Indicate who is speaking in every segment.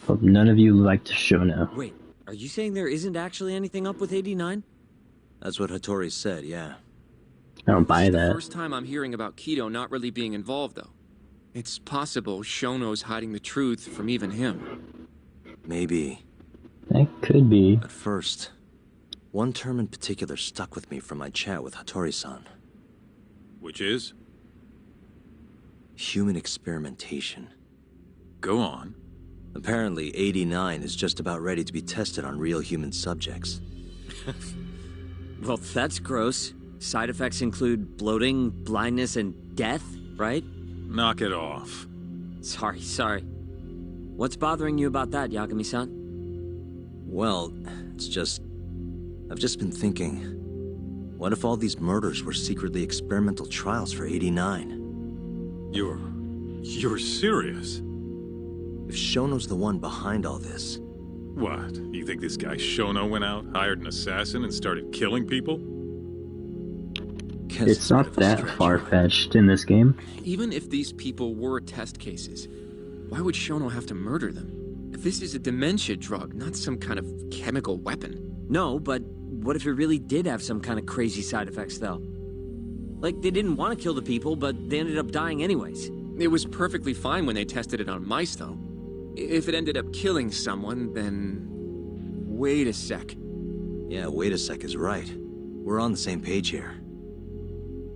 Speaker 1: Hope none of you liked Shono.
Speaker 2: Wait, are you saying there isn't actually anything up with 89?
Speaker 3: That's what Hattori said, yeah.
Speaker 1: I don't buy
Speaker 4: This is the
Speaker 1: that.
Speaker 4: first time I'm hearing about Keto not really being involved, though. It's possible Shono's hiding the truth from even him.
Speaker 3: Maybe.
Speaker 1: That could be.
Speaker 3: At first, one term in particular stuck with me from my chat with Hattori-san.
Speaker 5: Which is?
Speaker 3: Human experimentation.
Speaker 5: Go on.
Speaker 3: Apparently, 89 is just about ready to be tested on real human subjects.
Speaker 2: Well, that's gross. Side effects include bloating, blindness, and death, right?
Speaker 5: Knock it off.
Speaker 2: Sorry. What's bothering you about that, Yagami-san?
Speaker 3: Well, I've just been thinking, what if all these murders were secretly experimental trials for 89?
Speaker 5: You're serious?
Speaker 3: If Shono's the one behind all this...
Speaker 5: What? You think this guy Shono went out, hired an assassin, and started killing people?
Speaker 1: It's not that far-fetched in this game.
Speaker 4: Even if these people were test cases, why would Shono have to murder them? This is a dementia drug, not some kind of chemical weapon.
Speaker 2: No, but what if it really did have some kind of crazy side effects, though? Like, they didn't want to kill the people, but they ended up dying anyways.
Speaker 4: It was perfectly fine when they tested it on mice, though. If it ended up killing someone, then... Wait a sec.
Speaker 3: Yeah, wait a sec is right. We're on the same page here.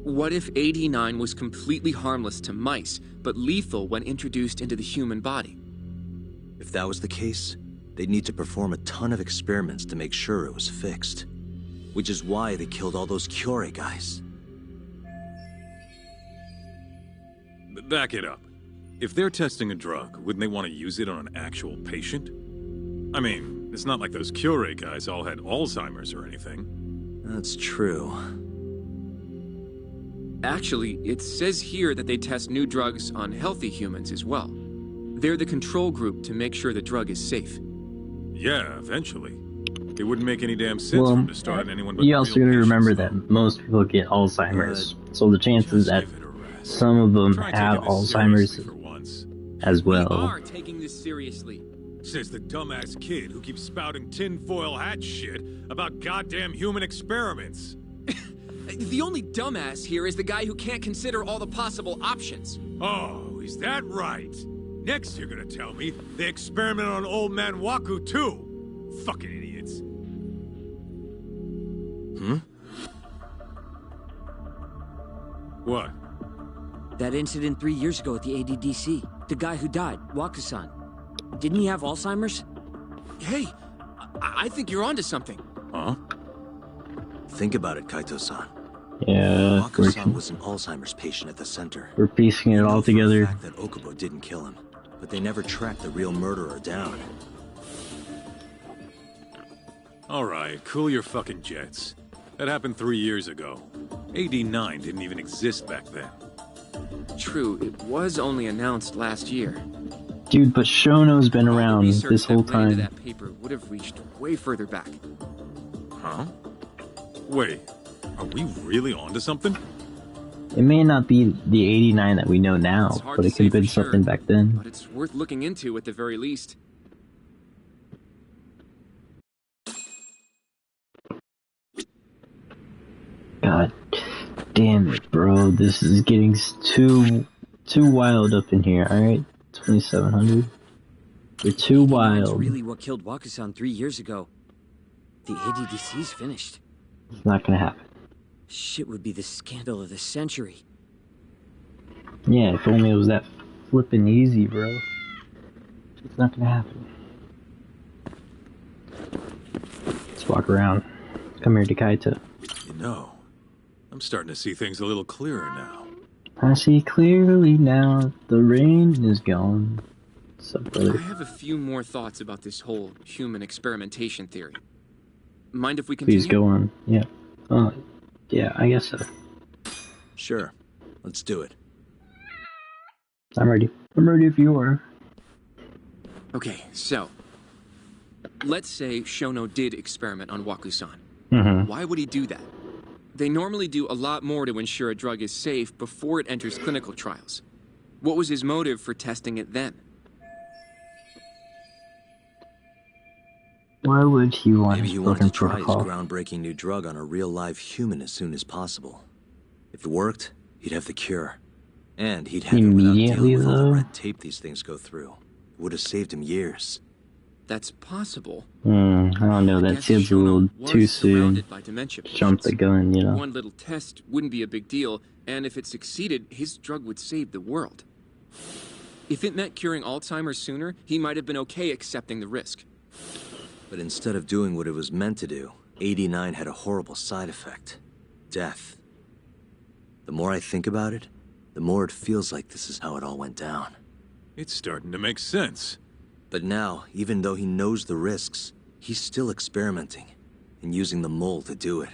Speaker 4: What if 89 was completely harmless to mice, but lethal when introduced into the human body?
Speaker 3: If that was the case, they'd need to perform a ton of experiments to make sure it was fixed. Which is why they killed all those Kyorei guys.
Speaker 5: Back it up. If they're testing a drug, wouldn't they want to use it on an actual patient? I mean, it's not like those Kyorei guys all had Alzheimer's or anything.
Speaker 3: That's true.
Speaker 4: Actually, it says here that they test new drugs on healthy humans as well. They're the control group to make sure the drug is safe.
Speaker 5: Yeah, eventually. It wouldn't make any damn sense for them to start on anyone but
Speaker 1: you also
Speaker 5: real
Speaker 1: gotta remember
Speaker 5: patients,
Speaker 1: that most people get Alzheimer's, so the chances that
Speaker 5: give it a rest.
Speaker 1: some of them
Speaker 5: Try
Speaker 1: have
Speaker 5: taking this
Speaker 1: Alzheimer's
Speaker 5: seriously for once.
Speaker 1: as
Speaker 4: We
Speaker 1: well.
Speaker 4: are taking this seriously.
Speaker 5: Says the dumbass kid who keeps spouting tinfoil hat shit about goddamn human experiments.
Speaker 4: The only dumbass here is the guy who can't consider all the possible options.
Speaker 5: Oh, is that right? Next you're gonna tell me they experiment on old man Waku too. Fucking idiots. What?
Speaker 2: That incident 3 years ago at the ADDC. The guy who died, Wakusan. Didn't he have Alzheimer's?
Speaker 4: Hey, I think you're onto something.
Speaker 5: Huh?
Speaker 3: Think about it, Kaito-san.
Speaker 1: Yeah,
Speaker 3: Waku-san was an Alzheimer's patient at the center.
Speaker 1: we're piecing it
Speaker 3: We know
Speaker 1: all
Speaker 3: for a
Speaker 1: together.
Speaker 3: fact that Okubo didn't kill him, but they never tracked the real murderer down.
Speaker 5: Alright, cool your fucking jets. That happened 3 years ago. 89 didn't even exist back then.
Speaker 4: True, it was only announced last year.
Speaker 1: Dude, but Shono's been
Speaker 4: All the
Speaker 1: around
Speaker 4: research
Speaker 1: this whole
Speaker 4: that went into
Speaker 1: time.
Speaker 4: that paper would have reached way further back.
Speaker 5: Huh? Wait, are we really onto something?
Speaker 1: It may not be the 89 that we know now,
Speaker 4: It's hard
Speaker 1: but
Speaker 4: to
Speaker 1: it could
Speaker 4: say
Speaker 1: have been
Speaker 4: for sure,
Speaker 1: something back then.
Speaker 4: But it's worth looking into at the very least.
Speaker 1: God damn it, bro. This is getting too wild up in here, alright? 2700. You're too
Speaker 2: That's
Speaker 1: wild.
Speaker 2: really what killed Wakusan 3 years ago. The ADDC's finished.
Speaker 1: It's not gonna happen.
Speaker 2: Shit would be the scandal of the century.
Speaker 1: Yeah, if only it was that flippin' easy, bro. It's not gonna happen. Let's walk around. Come here to Kaito.
Speaker 5: You know, I'm starting to see things a little clearer now.
Speaker 1: I see clearly now, the rain is gone. What's up,
Speaker 4: I
Speaker 1: brother?
Speaker 4: have a few more thoughts about this whole human experimentation theory. Mind if we continue?
Speaker 1: Please go on. Yeah. Yeah, I guess so.
Speaker 3: Sure, let's do it.
Speaker 1: I'm ready. I'm ready if you are.
Speaker 4: Okay, so... let's say Shono did experiment on Waku-san.
Speaker 1: Mm-hmm.
Speaker 4: Why would he do that? They normally do a lot more to ensure a drug is safe before it enters clinical trials. What was his motive for testing it then?
Speaker 1: Why would he want
Speaker 3: Maybe
Speaker 1: his
Speaker 3: he wanted
Speaker 1: broken
Speaker 3: to try his
Speaker 1: protocol?
Speaker 3: groundbreaking new drug on a real live human as soon as possible. If it worked, he'd have the cure. And he'd have it without
Speaker 1: Immediately,
Speaker 3: dealing with all the
Speaker 1: though?
Speaker 3: red tape these things go through. It would have saved him years.
Speaker 4: That's possible.
Speaker 1: I don't know,
Speaker 4: I
Speaker 1: that
Speaker 4: guess
Speaker 1: seems a
Speaker 4: Shono
Speaker 1: little
Speaker 4: was
Speaker 1: too soon.
Speaker 4: surrounded by dementia
Speaker 1: Jump the
Speaker 4: patients.
Speaker 1: gun, you know.
Speaker 4: One little test wouldn't be a big deal, and if it succeeded, his drug would save the world. If it meant curing Alzheimer's sooner, he might have been okay accepting the risk.
Speaker 3: But instead of doing what it was meant to do, 89 had a horrible side effect. Death. The more I think about it, the more it feels like this is how it all went down.
Speaker 5: It's starting to make sense.
Speaker 3: But now, even though he knows the risks, he's still experimenting and using the mole to do it.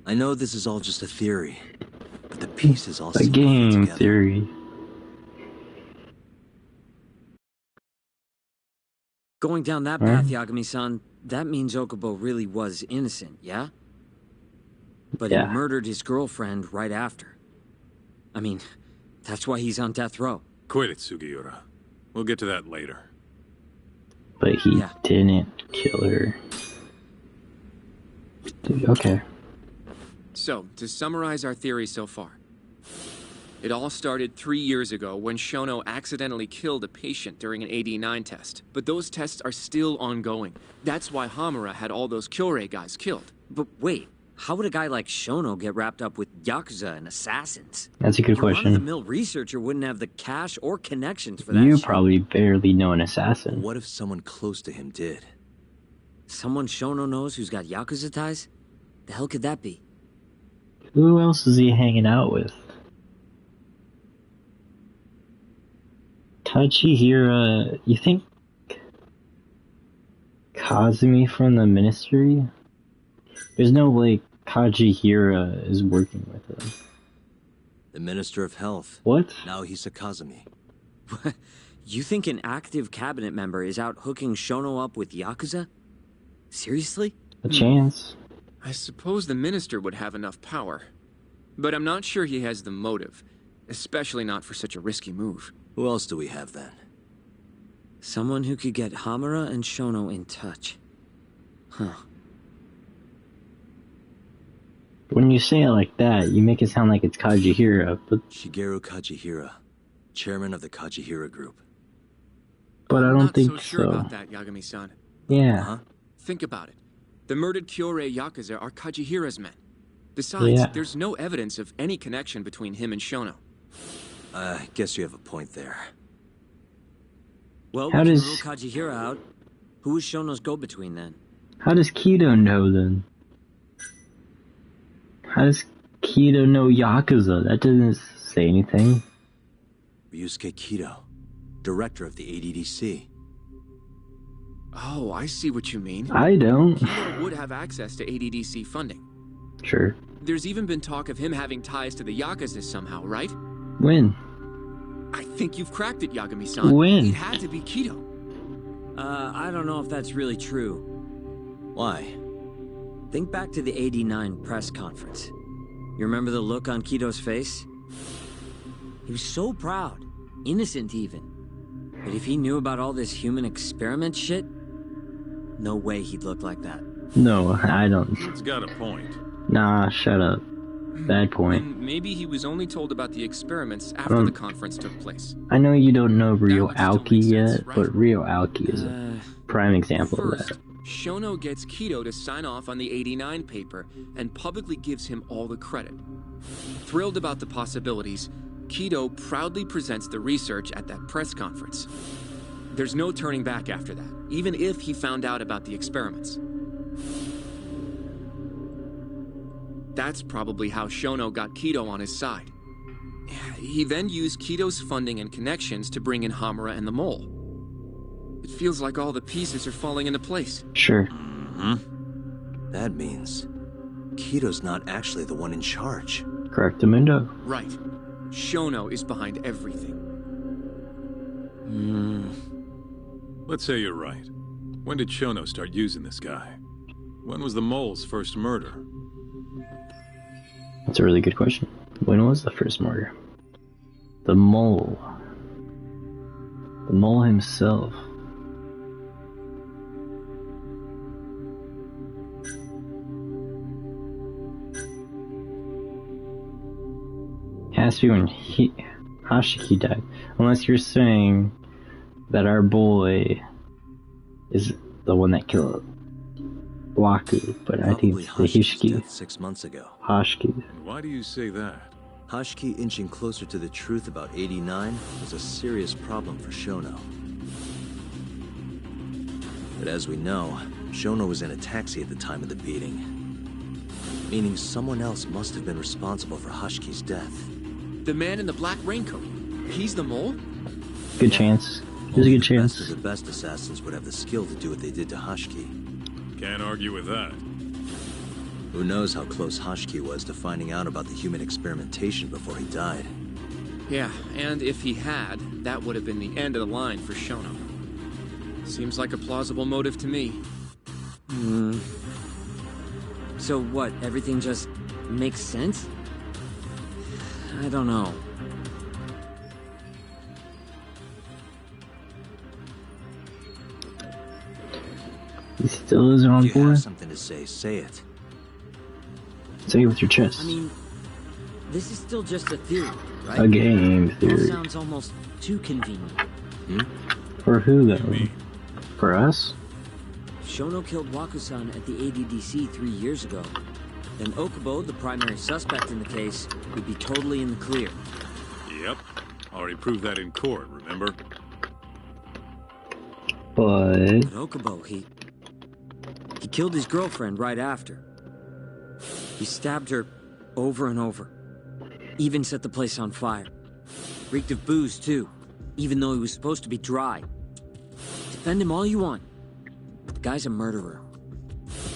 Speaker 3: I know this is all just a theory, but the pieces all
Speaker 1: A
Speaker 3: seem to fit
Speaker 1: game
Speaker 3: together.
Speaker 1: theory.
Speaker 2: Going down that path, Yagami-san, that means Okubo really was innocent, yeah? But
Speaker 1: Yeah.
Speaker 2: he murdered his girlfriend right after. I mean, that's why he's on death row.
Speaker 5: Quit it, Sugiura. We'll get to that later.
Speaker 1: But he
Speaker 2: Yeah.
Speaker 1: didn't kill her. Dude, okay.
Speaker 4: So, to summarize our theory so far. It all started 3 years ago when Shono accidentally killed a patient during an AD9 test. But those tests are still ongoing. That's why Hamura had all those Kyorei guys killed.
Speaker 2: But wait, how would a guy like Shono get wrapped up with Yakuza and assassins?
Speaker 1: That's a good
Speaker 2: Your
Speaker 1: question.
Speaker 2: run-of-the-mill researcher wouldn't have the cash or connections for that
Speaker 1: You
Speaker 2: shit.
Speaker 1: probably barely know an assassin.
Speaker 3: What if someone close to him did?
Speaker 2: Someone Shono knows who's got Yakuza ties? The hell could that be?
Speaker 1: Who else is he hanging out with? Tachihira, you think Kazumi from the Ministry? There's no way Kajihira is working with him.
Speaker 3: The Minister of Health.
Speaker 1: What?
Speaker 3: Now he's a Kazumi.
Speaker 2: You think an active cabinet member is out hooking Shono up with Yakuza? Seriously?
Speaker 1: A chance?
Speaker 4: I suppose the minister would have enough power. But I'm not sure he has the motive. Especially not for such a risky move.
Speaker 3: Who else do we have then?
Speaker 2: Someone who could get Hamura and Shono in touch. Huh.
Speaker 1: When you say it like that, you make it sound like it's Kajihira, but
Speaker 3: Shigeru Kajihira, chairman of the Kajihira Group.
Speaker 1: I
Speaker 4: I'm
Speaker 1: don't
Speaker 4: not
Speaker 1: think
Speaker 4: so sure
Speaker 1: so.
Speaker 4: about that, Yagami-san.
Speaker 1: Yeah.
Speaker 3: Huh?
Speaker 4: Think about it. The murdered Kyorei Yakuza are Kajihira's men. Besides,
Speaker 1: Yeah.
Speaker 4: there's no evidence of any connection between him and Shono.
Speaker 3: I guess you have a point there.
Speaker 2: Well,
Speaker 1: How
Speaker 2: we can
Speaker 1: does-
Speaker 2: rule Kajihira out. Who is Shono's go-between then?
Speaker 1: How does Kido know then? How does Kido know Yakuza? That doesn't say anything.
Speaker 3: Ryusuke Kido, director of the ADDC.
Speaker 4: Oh, I see what you mean.
Speaker 1: I don't.
Speaker 4: Kido would have access to ADDC funding.
Speaker 1: Sure.
Speaker 4: There's even been talk of him having ties to the Yakuza somehow, right?
Speaker 1: When?
Speaker 4: I think you've cracked it, Yagami-san.
Speaker 1: When?
Speaker 4: It had to be Kido.
Speaker 2: I don't know if that's really true.
Speaker 3: Why?
Speaker 2: Think back to the 89 press conference. You remember the look on Kido's face? He was so proud, innocent even. But if he knew about all this human experiment shit, no way he'd look like that.
Speaker 1: No, I don't.
Speaker 5: It's got a point.
Speaker 1: Nah, shut up. Bad point.
Speaker 4: And maybe he was only told about the experiments after the conference took place.
Speaker 1: I know you don't know Rio
Speaker 4: would still
Speaker 1: Aoki
Speaker 4: make sense,
Speaker 1: yet,
Speaker 4: right?
Speaker 1: but Rio Aoki is a prime example of
Speaker 4: First,
Speaker 1: that.
Speaker 4: Shono gets Kido to sign off on the 89 paper and publicly gives him all the credit. Thrilled about the possibilities, Kido proudly presents the research at that press conference. There's no turning back after that, even if he found out about the experiments. That's probably how Shono got Kido on his side. He then used Kido's funding and connections to bring in Hamura and the Mole. It feels like all the pieces are falling into place.
Speaker 1: Sure.
Speaker 3: That means Kido's not actually the one in charge.
Speaker 1: Correct, Amundo.
Speaker 4: Right. Shono is behind everything.
Speaker 5: Let's say you're right. When did Shono start using this guy? When was the mole's first murder?
Speaker 1: That's a really good question. When was the first murder? The mole. The mole himself. Has to be when Hashiki died. Unless you're saying that our boy is the one that killed Waku, but I think it's the
Speaker 3: Hashiki's
Speaker 1: Hishiki.
Speaker 3: death 6 months ago.
Speaker 1: Hashiki.
Speaker 5: And why do you say that?
Speaker 3: Hashiki inching closer to the truth about 89 was a serious problem for Shono. But as we know, Shono was in a taxi at the time of the beating. Meaning someone else must have been responsible for Hashiki's death.
Speaker 4: The man in the black raincoat. He's the mole?
Speaker 1: Good chance. There's a good chance.
Speaker 3: The best assassins would have the skill to do what they did to Hashiki.
Speaker 5: Can't argue with that.
Speaker 3: Who knows how close Hashiki was to finding out about the human experimentation before he died.
Speaker 4: Yeah, and if he had, that would have been the end of the line for Shono. Seems like a plausible motive to me.
Speaker 2: So what, everything just makes sense? I don't know.
Speaker 1: He still isn't on
Speaker 3: If you
Speaker 1: board?
Speaker 3: have something to say, say it.
Speaker 1: Say it with your chest.
Speaker 2: I mean, this is still just a theory, right?
Speaker 1: A game
Speaker 2: That
Speaker 1: theory.
Speaker 2: sounds almost too convenient.
Speaker 1: For who though?
Speaker 5: Me.
Speaker 1: For us?
Speaker 2: If Shono killed Waku-san at the ADDC 3 years ago, then Okubo, the primary suspect in the case, would be totally in the clear.
Speaker 5: Yep. Already proved that in court, remember?
Speaker 1: But
Speaker 2: But Okubo, he killed his girlfriend right after. He stabbed her over and over. Even set the place on fire. Reeked of booze, too. Even though he was supposed to be dry. Defend him all you want. But the guy's a murderer.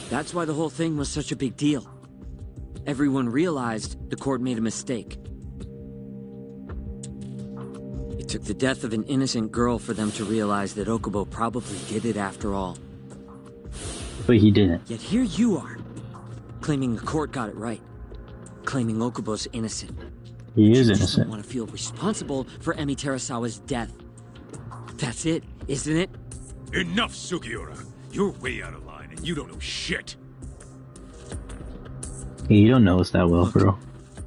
Speaker 2: That's why the whole thing was such a big deal. Everyone realized the court made a mistake. It took the death of an innocent girl for them to realize that Okubo probably did it after all.
Speaker 1: he didn't.
Speaker 2: Yet here you are, claiming the court got it right. Claiming Okubo's innocent.
Speaker 1: He is
Speaker 2: You just don't
Speaker 1: innocent.
Speaker 2: want to feel responsible for Emi Terasawa's death. That's it, isn't it?
Speaker 5: Enough, Sugiura! You're way out of line, and you don't know shit!
Speaker 1: You don't know us that well, bro.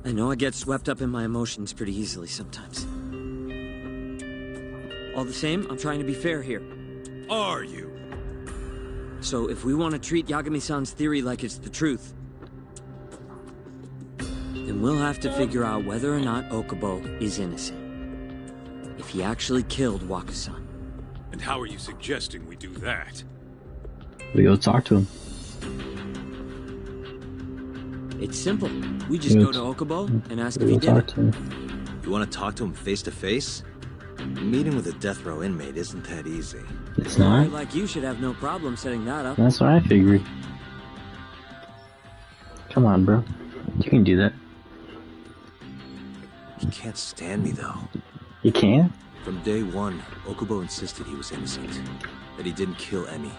Speaker 2: I know I get swept up in my emotions pretty easily sometimes. All the same, I'm trying to be fair here.
Speaker 5: Are you?
Speaker 2: So if we want to treat Yagami-san's theory like it's the truth, then we'll have to figure out whether or not Okubo is innocent. If he actually killed Waku-san.
Speaker 5: And how are you suggesting we do that?
Speaker 1: We go talk to him.
Speaker 2: It's simple. We just go to Okubo and ask if
Speaker 1: We
Speaker 2: he
Speaker 1: go
Speaker 2: did
Speaker 1: talk
Speaker 2: it.
Speaker 1: to him.
Speaker 3: You want to talk to him face to face? Meeting with a death row inmate isn't that easy.
Speaker 1: It's
Speaker 2: A guy
Speaker 1: not?
Speaker 2: like you should have no problem setting that up.
Speaker 1: That's what I figured. Come on, bro. You can do that.
Speaker 3: He can't stand me though.
Speaker 1: You can?
Speaker 3: From day one, Okubo insisted he was innocent, that he didn't kill Emi.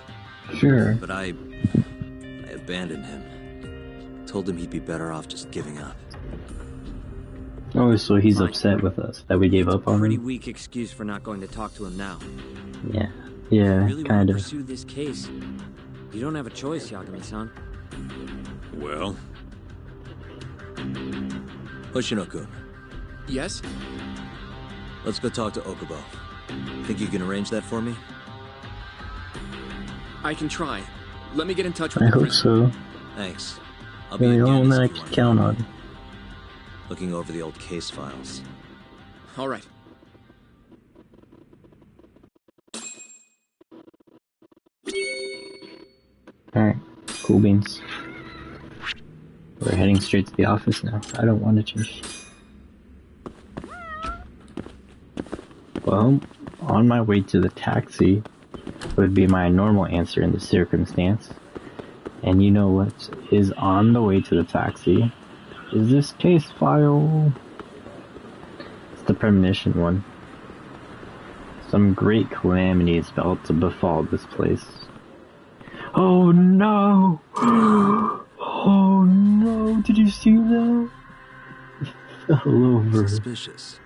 Speaker 1: Sure.
Speaker 3: But I abandoned him. Told him he'd be better off just giving up.
Speaker 1: Oh, so he's
Speaker 2: Fine.
Speaker 1: upset with us that we gave up on
Speaker 2: Pretty
Speaker 1: him?
Speaker 2: weak excuse for not going to talk to him now.
Speaker 1: Yeah.
Speaker 2: If you
Speaker 1: Yeah,
Speaker 2: really want
Speaker 1: kind
Speaker 2: to
Speaker 1: of.
Speaker 2: pursue this case, you don't have a choice, Yagami-san.
Speaker 5: Well,
Speaker 3: Hoshino-kun,
Speaker 4: Yes?
Speaker 3: let's go talk to Okubo. Think you can arrange that for me?
Speaker 4: I can try. Let me get in touch with
Speaker 1: I
Speaker 4: the
Speaker 1: hope
Speaker 4: prison.
Speaker 1: so.
Speaker 3: Thanks. I'll be
Speaker 1: You're
Speaker 3: in
Speaker 1: the only one
Speaker 3: unison
Speaker 1: that I
Speaker 3: if you
Speaker 1: can
Speaker 3: want
Speaker 1: count
Speaker 3: to-
Speaker 1: on.
Speaker 3: Looking over the old case files.
Speaker 4: All right.
Speaker 1: Alright, cool beans. We're heading straight to the office now. I don't want to change. Well, on my way to the taxi would be my normal answer in this circumstance. And you know what is on the way to the taxi? Is this case file? It's the premonition one. Some great calamity is about to befall this place. Oh no! Oh no! Did you see that? It fell over.
Speaker 3: Suspicious.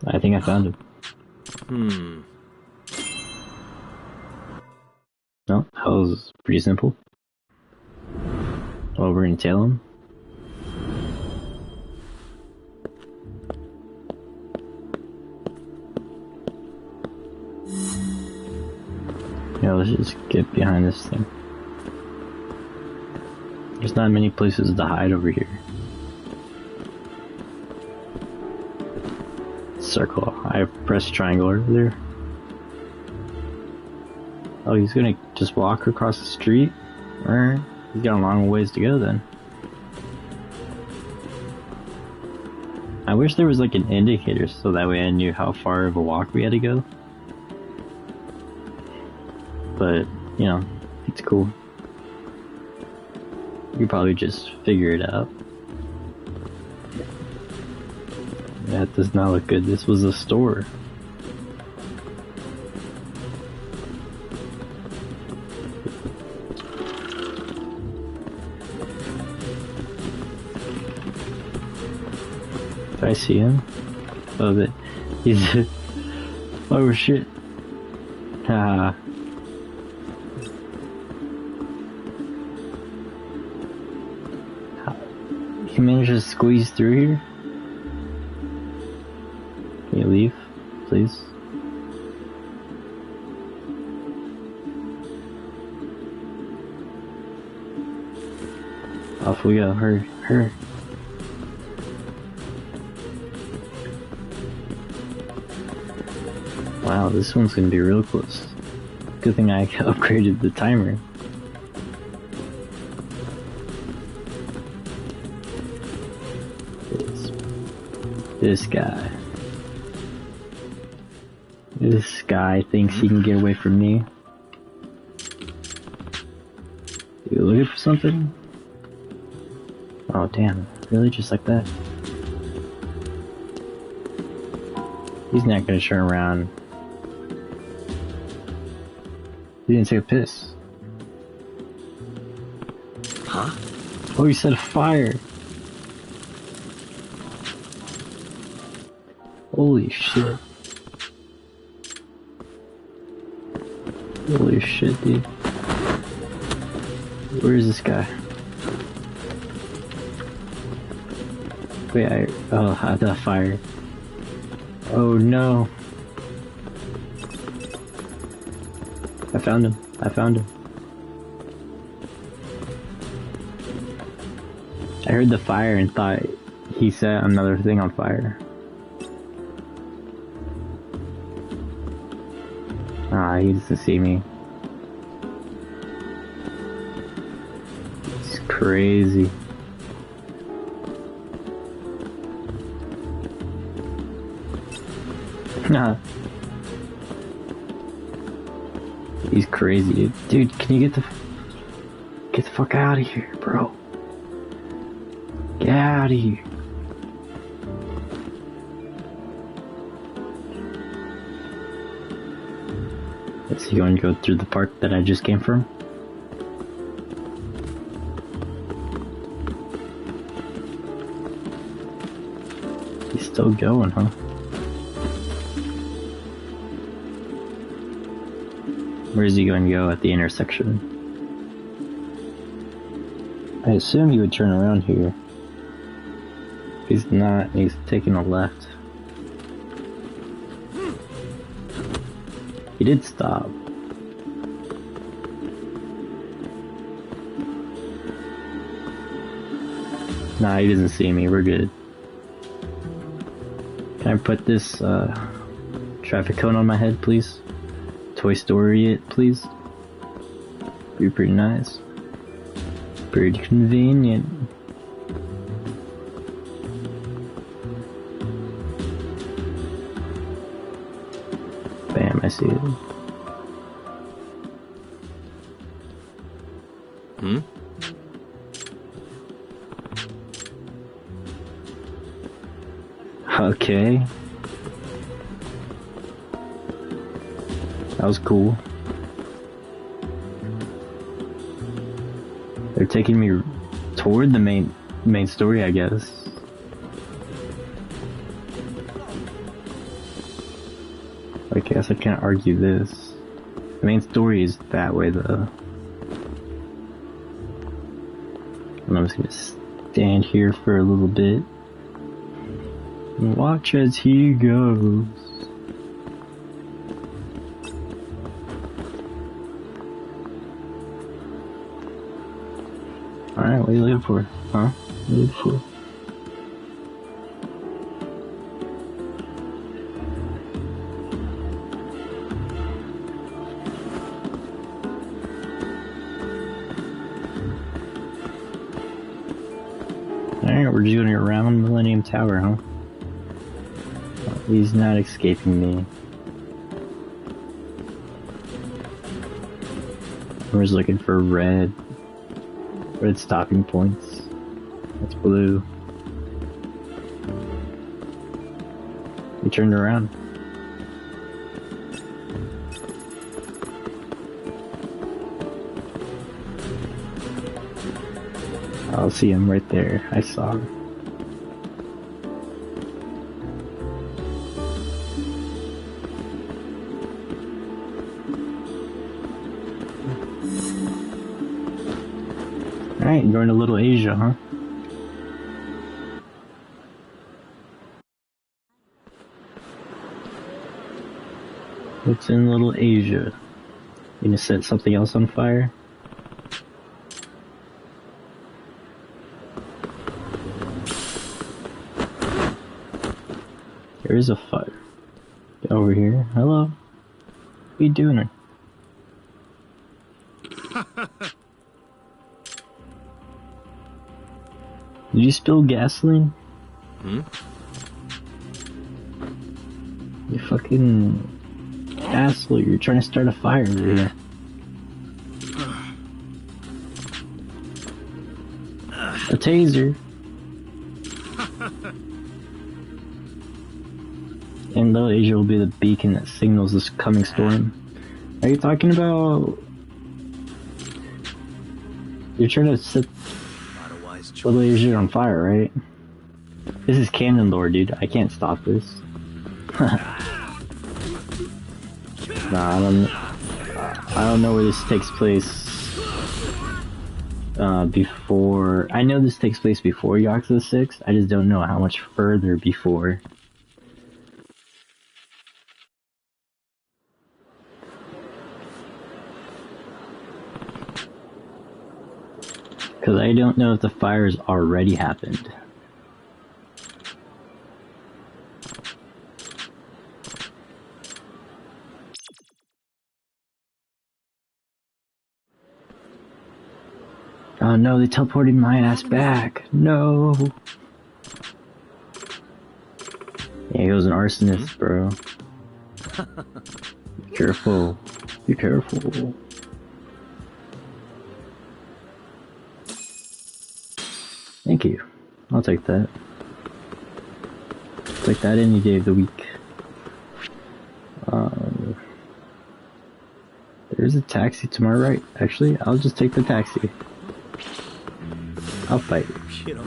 Speaker 1: I think I found him. No, that was pretty simple. Oh, we're gonna tail him? Yeah, let's just get behind this thing. There's not many places to hide over here. Circle. I pressed triangle earlier. Oh, he's gonna just walk across the street? Alright. He's got a long ways to go then. I wish there was like an indicator so that way I knew how far of a walk we had to go. But, you know, it's cool. You probably just figure it out. That does not look good. This was a store. Do I see him? Oh, that he's. Oh shit! Ah. He managed to squeeze through here. Can you leave, please? Off we go. Hurry, hurry. Wow, this one's gonna be real close. Good thing I upgraded the timer. This guy. This guy thinks he can get away from me. You looking for something? Oh damn, really? Just like that? He's not gonna turn around. He didn't take a piss.
Speaker 3: Huh?
Speaker 1: Oh, he set a fire. Holy shit. Holy shit, dude. Where is this guy? Wait, oh, I got fire. Oh no. I found him. I found him. I heard the fire and thought he set another thing on fire. Ah, he doesn't see me. It's crazy. Nah. He's crazy, dude. Dude, can you get the fuck out of here, bro? Get out of here. Is he going to go through the park that I just came from? He's still going, huh? Where is he going to go at the intersection? I assume he would turn around here. He's not, he's taking a left. He did stop. Nah, he doesn't see me, we're good. Can I put this traffic cone on my head, please? Toy Story it, please? Be pretty nice. Pretty convenient. Bam, I see it.
Speaker 3: Hmm?
Speaker 1: Okay. That was cool. They're taking me toward the main story, I guess. I guess I can't argue this. The main story is that way, though. And I'm just gonna stand here for a little bit and watch as he goes. Alright, what are you looking for? Huh? What are you looking for? Alright, we're just going around Millennium Tower, huh? He's not escaping me. We're just looking for red stopping points. That's blue. We turned around. I'll see him right there. I saw him. Alright, going to Little Asia, huh? What's in Little Asia? You gonna set something else on fire? There is a fire. Get over here. Hello. What are you doing? Did you spill gasoline?
Speaker 3: Hmm?
Speaker 1: You fucking asshole, you're trying to start a fire over here. A taser. And Little Asia will be the beacon that signals this coming storm. Are you talking about... You're trying to set Little Asia on fire, right? This is canon lore, dude. I can't stop this. Nah, I don't know where this takes place. Before... I know this takes place before Yakuza 6. I just don't know how much further before. Because I don't know if the fire's already happened. Oh no, they teleported my ass back. No. Yeah, he was an arsonist, bro. Be careful. Be careful. Thank you. I'll take that. Take that any day of the week. There's a taxi to my right. Actually, I'll just take the taxi. I'll fight. Get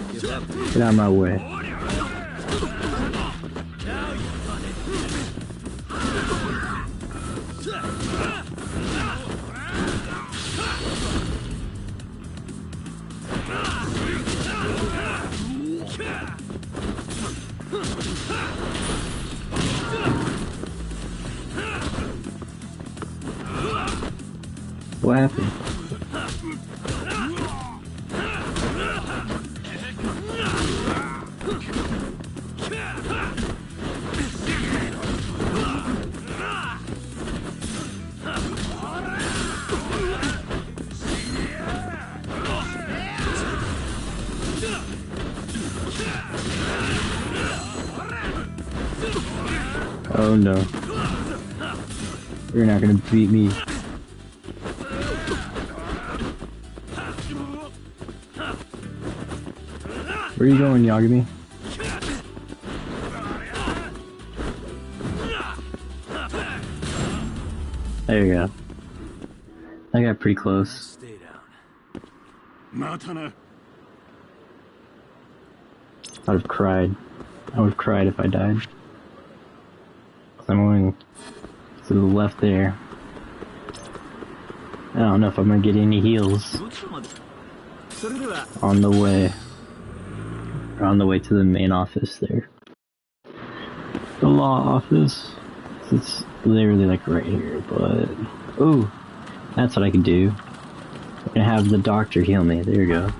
Speaker 1: out of my way. What happened? Oh no. You're not gonna beat me. Where are you going, Yagami? There you go. I got pretty close.
Speaker 3: Stay down.
Speaker 1: I would have cried. I would have cried if I died. I'm going to the left there. I don't know if I'm gonna get any heals on the way. On the way to the main office there. The law office. It's literally like right here, but... Ooh! That's what I can do. I'm gonna have the doctor heal me. There you go.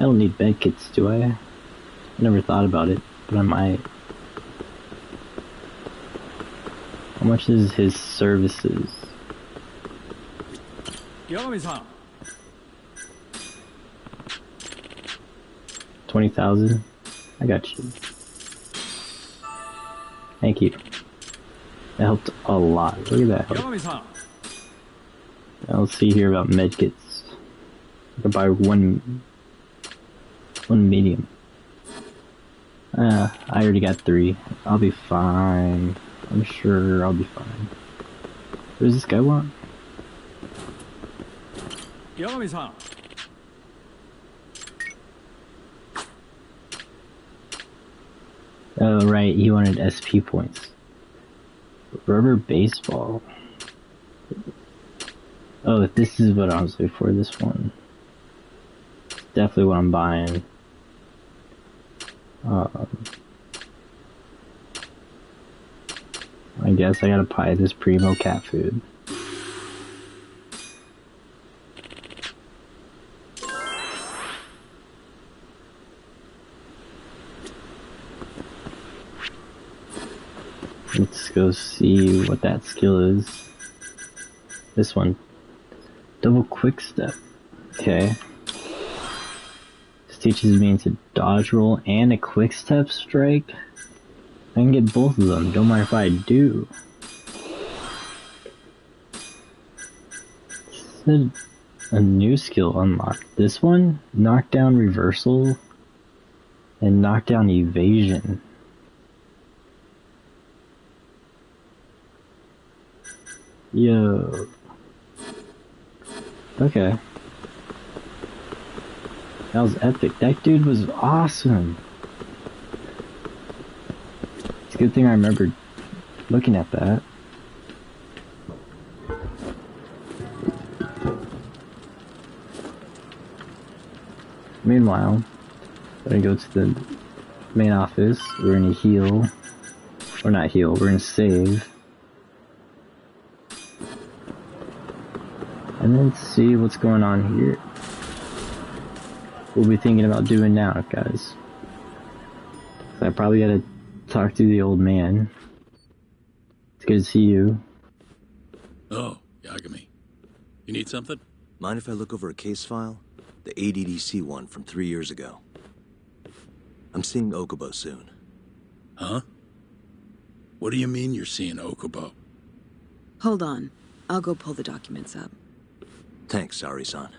Speaker 1: don't need med kits, do I? I never thought about it, but I might. How much is his services? 20,000? I got you. Thank you. That helped a lot. Look at that help. Now let's see here about medkits. I could buy one medium. I already got 3. I'll be fine. I'm sure I'll be fine. What does this guy want? Oh, right, he wanted SP points. Rubber baseball. Oh, this is what I was looking for, this one. Definitely what I'm buying. I guess I gotta buy this primo cat food. Let's go see what that skill is. This one. Double quick step. Okay. This teaches me to dodge roll and a quick step strike. I can get both of them, don't mind if I do. This is a new skill unlocked. This one, knockdown reversal and knockdown evasion. Yo. Okay. That was epic. That dude was awesome. It's a good thing I remembered looking at that. Meanwhile, we're gonna go to the main office. We're gonna heal. Or not heal, we're gonna save. And then see what's going on here. We'll be thinking about doing now, guys. I probably gotta talk to the old man. It's good to see you.
Speaker 6: Oh, Yagami. You need something?
Speaker 3: Mind if I look over a case file? The ADDC one from 3 years ago. I'm seeing Okubo soon.
Speaker 6: Huh? What do you mean you're seeing Okubo?
Speaker 7: Hold on. I'll go pull the documents up.
Speaker 3: Thanks, Sari-san.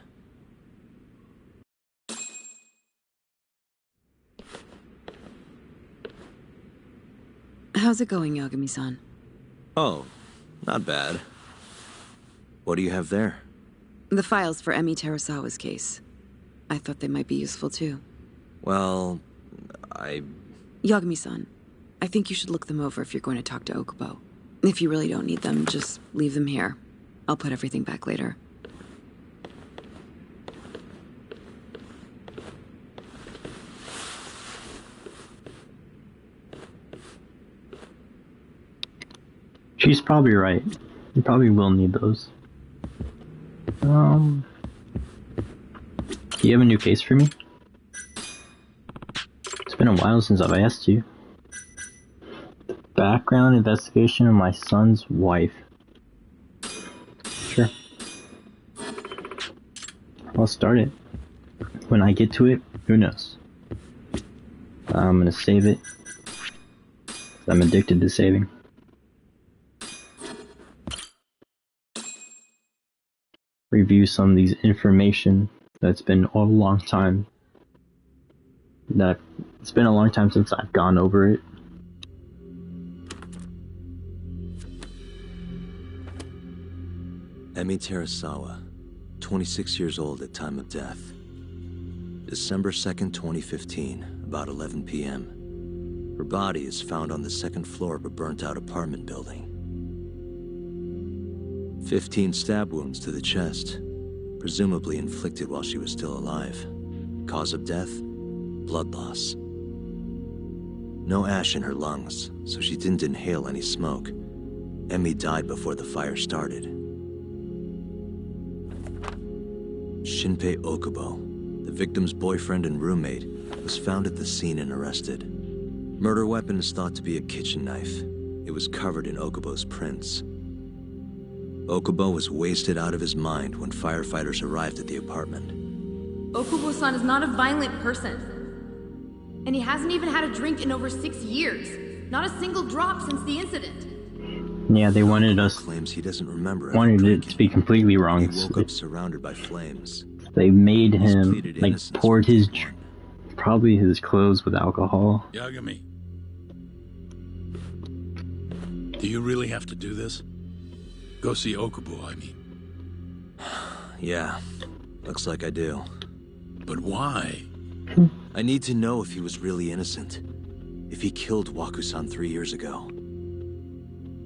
Speaker 7: How's it going, Yagami-san?
Speaker 3: Oh, not bad. What do you have there?
Speaker 7: The files for Emi Terasawa's case. I thought they might be useful too.
Speaker 3: Well,
Speaker 7: Yagami-san, I think you should look them over if you're going to talk to Okubo. If you really don't need them, just leave them here. I'll put everything back later.
Speaker 1: She's probably right. You probably will need those. Do you have a new case for me? It's been a while since I've asked you. Background investigation of my son's wife. Sure. I'll start it. When I get to it, who knows? I'm gonna save it. I'm addicted to saving. Review some of these information that's been a long time. It's been a long time since I've gone over it.
Speaker 3: Emi Terasawa, 26 years old at time of death. December 2nd, 2015, about 11 p.m. Her body is found on the second floor of a burnt-out apartment building. 15 stab wounds to the chest, presumably inflicted while she was still alive. Cause of death? Blood loss. No ash in her lungs, so she didn't inhale any smoke. Emi died before the fire started. Shinpei Okubo, The victim's boyfriend and roommate was found at the scene and arrested. Murder weapon is thought to be a kitchen knife. It was covered in Okubo's prints. Okubo was wasted out of his mind when firefighters arrived at the apartment.
Speaker 8: Okubo-san is not a violent person. And he hasn't even had a drink in over 6 years. Not a single drop since the incident.
Speaker 1: Yeah, they wanted us.
Speaker 3: Claims he doesn't remember.
Speaker 1: Wanted it to be completely wrong.
Speaker 3: He woke up surrounded by flames.
Speaker 1: They made him like poured his probably his clothes with alcohol.
Speaker 6: Yagami, do you really have to do this? Go see Okubo, I mean.
Speaker 3: Yeah, looks like I do.
Speaker 6: But why?
Speaker 3: I need to know if he was really innocent. If he killed Waku-san 3 years ago.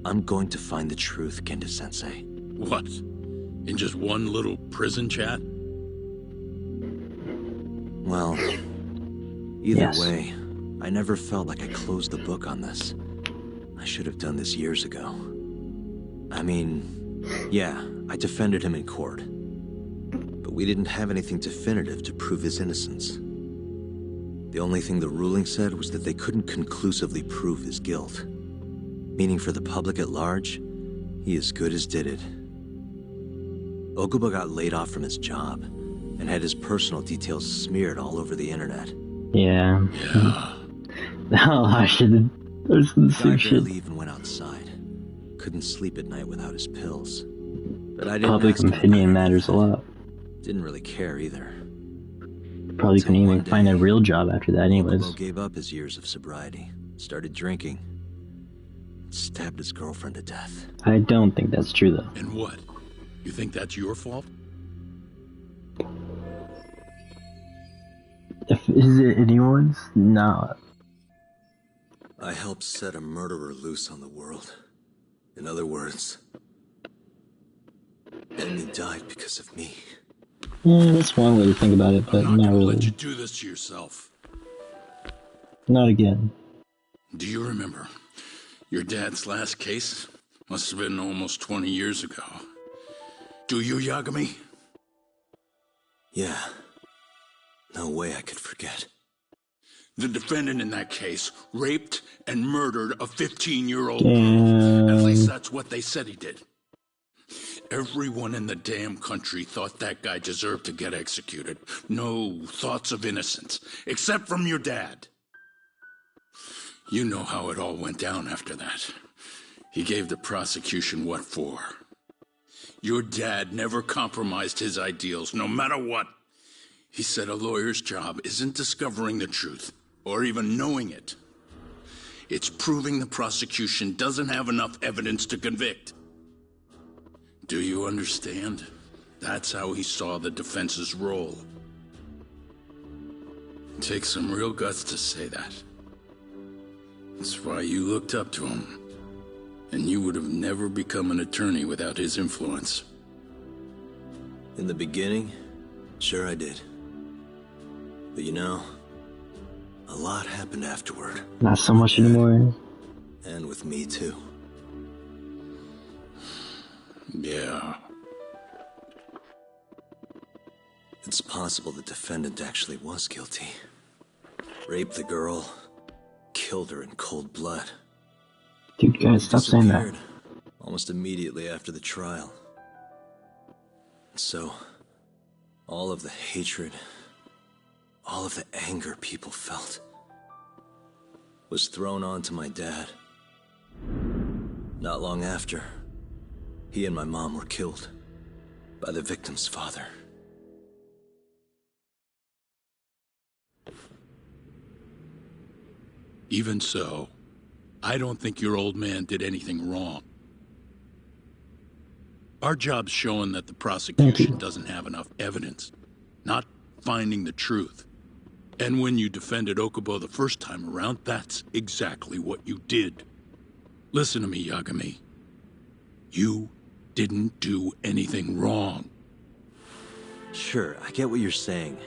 Speaker 3: I'm going to find the truth, Kendo-sensei.
Speaker 6: What? In just one little prison chat?
Speaker 3: Well, either way, I never felt like I closed the book on this. I should have done this years ago. I mean, yeah, I defended him in court. But we didn't have anything definitive to prove his innocence. The only thing the ruling said was that they couldn't conclusively prove his guilt. Meaning for the public at large, he as good as did it. Okubo got laid off from his job, and had his personal details smeared all over the internet.
Speaker 1: Yeah. Oh, I should. There's some
Speaker 3: shit.
Speaker 1: shit.
Speaker 3: Barely even went outside. Couldn't sleep at night without his pills. But I didn't.
Speaker 1: Public opinion matters a lot.
Speaker 3: Didn't really care either.
Speaker 1: Probably couldn't even find a real job after that, anyways.
Speaker 3: Okubo gave up his years of sobriety, started drinking, stabbed his girlfriend to death.
Speaker 1: I don't think that's true, though.
Speaker 6: And what? You think that's your fault?
Speaker 1: Is it anyone's? No.
Speaker 3: I helped set a murderer loose on the world. In other words, enemy died because of me.
Speaker 1: Yeah, that's one way to think about it, but
Speaker 6: I'm not gonna
Speaker 1: really.
Speaker 6: let you do this to yourself.
Speaker 1: Not again.
Speaker 6: Do you remember your dad's last case? Must have been almost 20 years ago. Do you, Yagami?
Speaker 3: Yeah. No way I could forget.
Speaker 6: The defendant in that case raped and murdered a 15-year-old girl. At least that's what they said he did. Everyone in the damn country thought that guy deserved to get executed. No thoughts of innocence, except from your dad. You know how it all went down after that. He gave the prosecution what for. Your dad never compromised his ideals, no matter what. He said a lawyer's job isn't discovering the truth, or even knowing it. It's proving the prosecution doesn't have enough evidence to convict. Do you understand? That's how he saw the defense's role. It takes some real guts to say that. That's why you looked up to him. And you would have never become an attorney without his influence.
Speaker 3: In the beginning, sure I did. But you know, a lot happened afterward.
Speaker 1: Not so much anymore.
Speaker 3: And with me too.
Speaker 6: Yeah.
Speaker 3: It's possible the defendant actually was guilty. Raped the girl, killed her in cold blood.
Speaker 1: Dude, guys, stop saying that.
Speaker 3: Almost immediately after the trial. So, all of the hatred, all of the anger people felt, was thrown onto my dad. Not long after, he and my mom were killed by the victim's father.
Speaker 6: Even so, I don't think your old man did anything wrong. Our job's showing that the prosecution doesn't have enough evidence, not finding the truth. And when you defended Okubo the first time around, that's exactly what you did. Listen to me, Yagami. You didn't do anything wrong.
Speaker 3: Sure, I get what you're saying.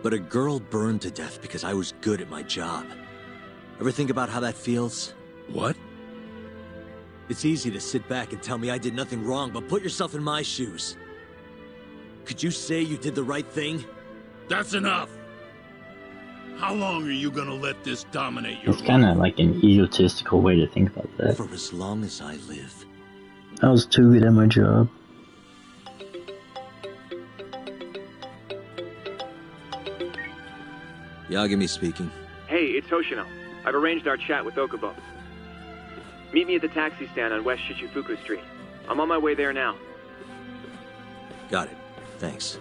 Speaker 3: But a girl burned to death because I was good at my job. Ever think about how that feels?
Speaker 6: What?
Speaker 3: It's easy to sit back and tell me I did nothing wrong, but put yourself in my shoes. Could you say you did the right thing?
Speaker 6: That's enough. How long are you gonna let this dominate your
Speaker 1: It's kind of like an egotistical way to think about that.
Speaker 3: For as long as I live.
Speaker 1: I was too good at my job.
Speaker 3: Yagami speaking.
Speaker 9: Hey, it's Hoshino. I've arranged our chat with Okubo. Meet me at the taxi stand on West Shichifuku Street. I'm on my way there now.
Speaker 3: Got it. Thanks.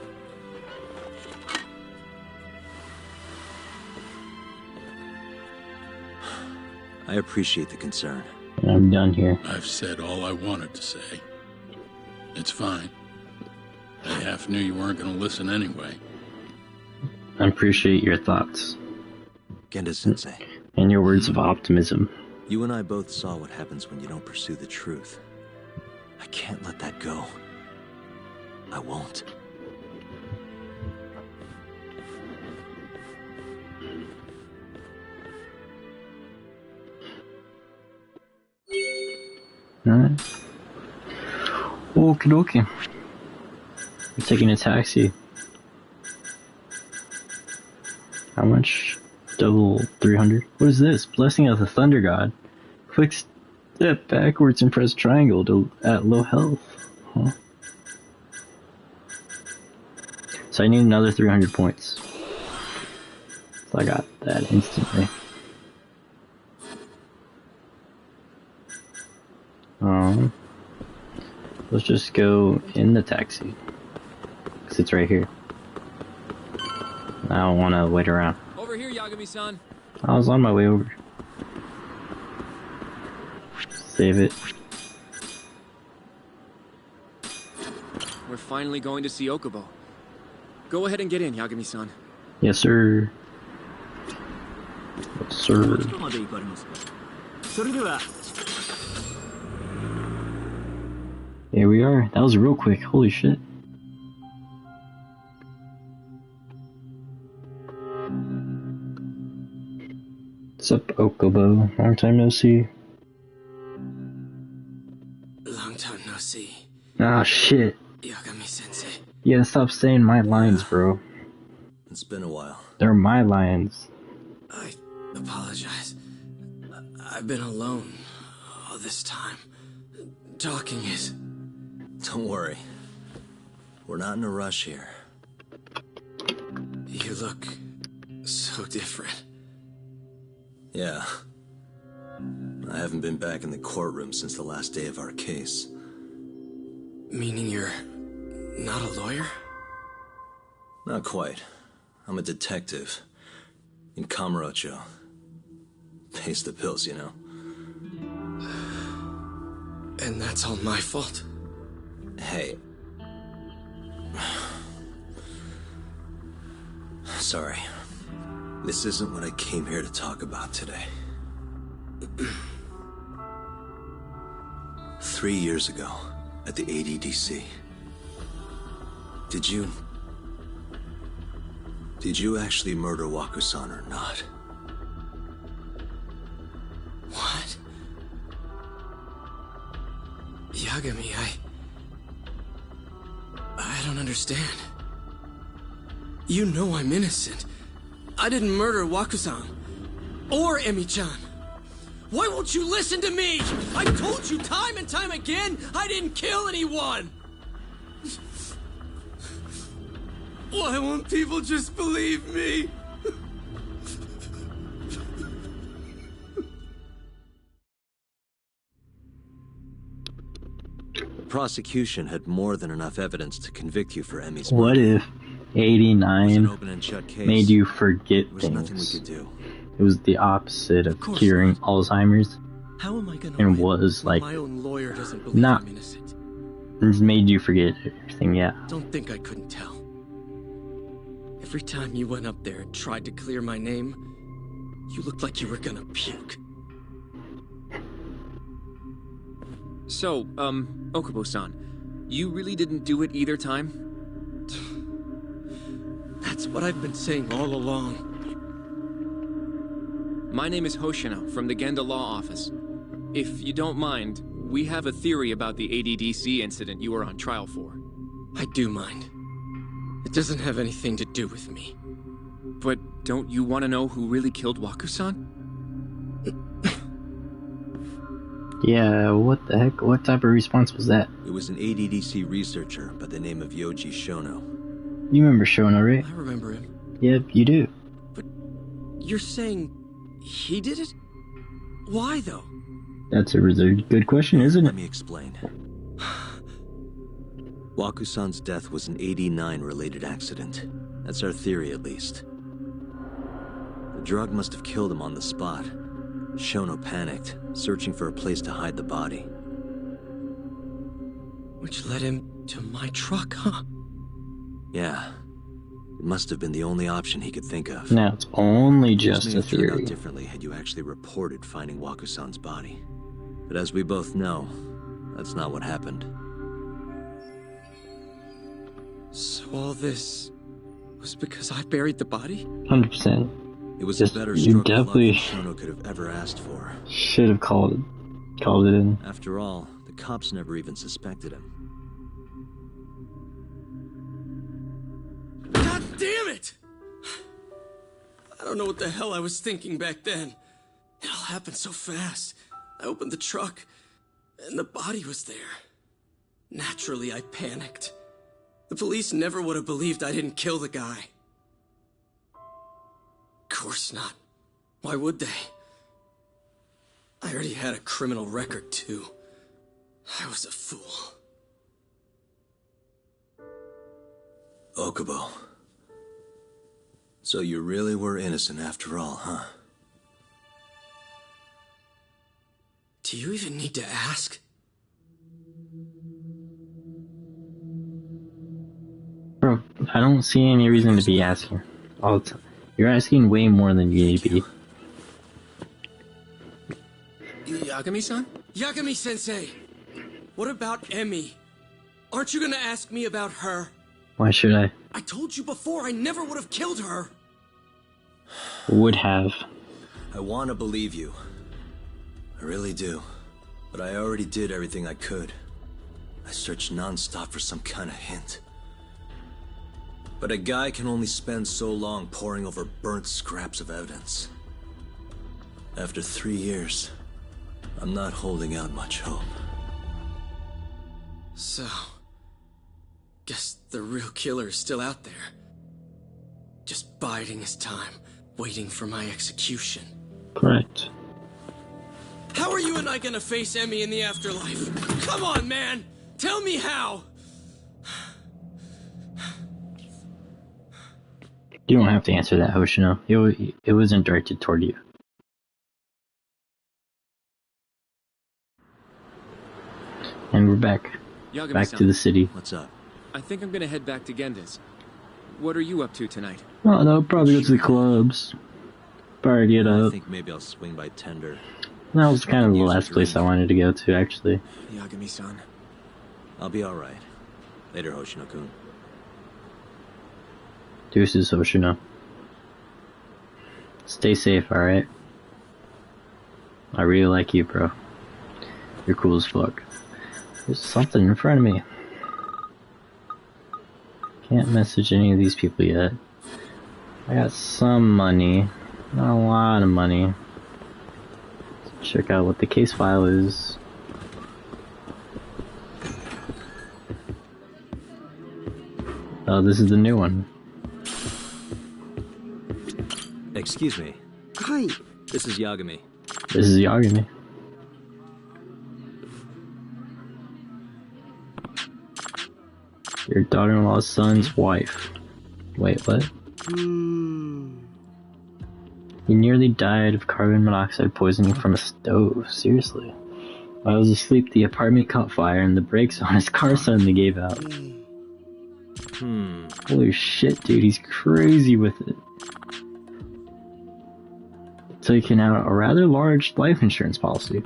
Speaker 3: I appreciate the concern.
Speaker 1: I'm done here.
Speaker 6: I've said all I wanted to say. It's fine. I half knew you weren't gonna listen anyway.
Speaker 1: I appreciate your thoughts.
Speaker 3: Genda-sensei.
Speaker 1: And your words of optimism.
Speaker 3: You and I both saw what happens when you don't pursue the truth. I can't let that go. I won't.
Speaker 1: Alright. Okie dokie. We're taking a taxi. How much? Double 300? What is this? Blessing of the Thunder God. Quick step backwards and press triangle at low health. Huh? So I need another 300 points. So I got that instantly. Let's just go in the taxi. Because it's right here. I don't want to wait around.
Speaker 4: Over here, Yagami-san.
Speaker 1: I was on my way over. Save it.
Speaker 4: We're finally going to see Okubo. Go ahead and get in, Yagami-san.
Speaker 1: Yes, sir. Yes, sir. Here we are. That was real quick. Holy shit. What's up, Okubo? Long time no see.
Speaker 10: Long time no see.
Speaker 1: Ah, shit.
Speaker 10: Yagami-sensei.
Speaker 1: You gotta stop saying my lines, bro.
Speaker 3: It's been a while.
Speaker 1: They're my lines.
Speaker 10: I apologize. I've been alone all this time. Talking is...
Speaker 3: Don't worry. We're not in a rush here.
Speaker 10: You look so different.
Speaker 3: Yeah. I haven't been back in the courtroom since the last day of our case.
Speaker 10: Meaning you're not a lawyer?
Speaker 3: Not quite. I'm a detective. In Kamurocho. Pays the bills, you know.
Speaker 10: And that's all my fault?
Speaker 3: Hey. Sorry. This isn't what I came here to talk about today. 3 years ago, at the ADDC. Did you actually murder Waku-san or not?
Speaker 10: What? Yagami, I don't understand. You know I'm innocent. I didn't murder Waku-san. Or Emi-chan. Why won't you listen to me? I've told you time and time again, I didn't kill anyone! Why won't people just believe me?
Speaker 3: The prosecution had more than enough evidence to convict you for Emi's
Speaker 1: What
Speaker 3: murder.
Speaker 1: if 89
Speaker 3: Open and shut case.
Speaker 1: made you forget
Speaker 3: There was nothing we
Speaker 1: things?
Speaker 3: could do.
Speaker 1: It was the opposite of
Speaker 10: course
Speaker 1: curing
Speaker 10: not.
Speaker 1: Alzheimer's.
Speaker 10: How am I gonna
Speaker 1: And
Speaker 10: win
Speaker 1: was,
Speaker 10: when
Speaker 1: like,
Speaker 10: my own lawyer doesn't believe
Speaker 1: not-
Speaker 10: I'm innocent?
Speaker 1: It made you forget everything, yeah.
Speaker 10: Don't think I couldn't tell. Every time you went up there and tried to clear my name, you looked like you were gonna puke.
Speaker 4: So, Okubo-san, you really didn't do it either time?
Speaker 10: That's what I've been saying all along.
Speaker 4: My name is Hoshino from the Genda Law Office. If you don't mind, we have a theory about the ADDC incident you were on trial for.
Speaker 10: I do mind. It doesn't have anything to do with me.
Speaker 4: But don't you want to know who really killed Waku-san?
Speaker 1: Yeah, what the heck? What type of response was that?
Speaker 3: It was an ADDC researcher by the name of Yoji Shono.
Speaker 1: You remember Shono, right?
Speaker 10: I remember him.
Speaker 1: Yep, you do.
Speaker 10: But you're saying he did it? Why, though?
Speaker 1: That's a really good question, isn't
Speaker 3: Let
Speaker 1: it?
Speaker 3: me explain. Waku-san's death was an 89-related accident. That's our theory, at least. The drug must have killed him on the spot. Shono panicked, searching for a place to hide the body.
Speaker 10: Which led him to my truck, huh?
Speaker 3: Yeah. It must have been the only option he could think of.
Speaker 1: Now, it's only just
Speaker 3: This may
Speaker 1: a
Speaker 3: have turned
Speaker 1: theory.
Speaker 3: out differently had you actually reported finding Waku-san's body. But as we both know, that's not what happened.
Speaker 10: So all this was because I buried the body?
Speaker 1: 100%.
Speaker 3: It was
Speaker 1: Just-
Speaker 3: a better
Speaker 1: you
Speaker 3: stroke of luck
Speaker 1: definitely-
Speaker 3: than Shono could have ever asked for.
Speaker 1: Should have called it in.
Speaker 3: After all, the cops never even suspected him.
Speaker 10: God damn it! I don't know what the hell I was thinking back then. It all happened so fast. I opened the truck, and the body was there. Naturally, I panicked. The police never would have believed I didn't kill the guy. Of course not. Why would they? I already had a criminal record, too. I was a fool.
Speaker 3: Okubo. So you really were innocent after all, huh?
Speaker 10: Do you even need to ask?
Speaker 1: Bro, I don't see any reason to be asking all the time. You're asking way more than you need to be.
Speaker 4: Yagami-san?
Speaker 10: Yagami-sensei! What about Emmy? Aren't you gonna ask me about her?
Speaker 1: Why should I?
Speaker 10: I told you before I never would have killed her!
Speaker 1: Would have.
Speaker 3: I want to believe you. I really do. But I already did everything I could. I searched non-stop for some kind of hint. But a guy can only spend so long poring over burnt scraps of evidence. After 3 years, I'm not holding out much hope.
Speaker 10: So... guess the real killer is still out there. Just biding his time, waiting for my execution.
Speaker 1: Correct.
Speaker 10: How are you and I gonna face Emmy in the afterlife? Come on, man! Tell me how!
Speaker 1: You don't have to answer that, Hoshino. It wasn't directed toward you. And we're back.
Speaker 4: Yagami-san,
Speaker 1: Back to the city.
Speaker 3: What's up?
Speaker 4: I think I'm gonna head back to Genda's. What are you up to tonight?
Speaker 1: Oh, no, probably go to the clubs. Probably get
Speaker 3: I
Speaker 1: up.
Speaker 3: think maybe I'll swing by Tender.
Speaker 1: That was kind of the last place I wanted to go to, actually.
Speaker 4: Yagami-san.
Speaker 3: I'll be alright. Later, Hoshino-kun.
Speaker 1: Deuces, Hoshino. Stay safe, alright? I really like you, bro. You're cool as fuck. There's something in front of me. Can't message any of these people yet. I got some money. Not a lot of money. Let's check out what the case file is. Oh, this is the new one.
Speaker 3: Excuse me.
Speaker 11: Hi.
Speaker 3: This is Yagami.
Speaker 1: This is Yagami. Your daughter-in-law's son's wife. Wait, what? He nearly died of carbon monoxide poisoning from a stove. Seriously. While I was asleep, the apartment caught fire and the brakes on his car suddenly gave out. Holy shit, dude, he's crazy with it. Taking out a rather large life insurance policy.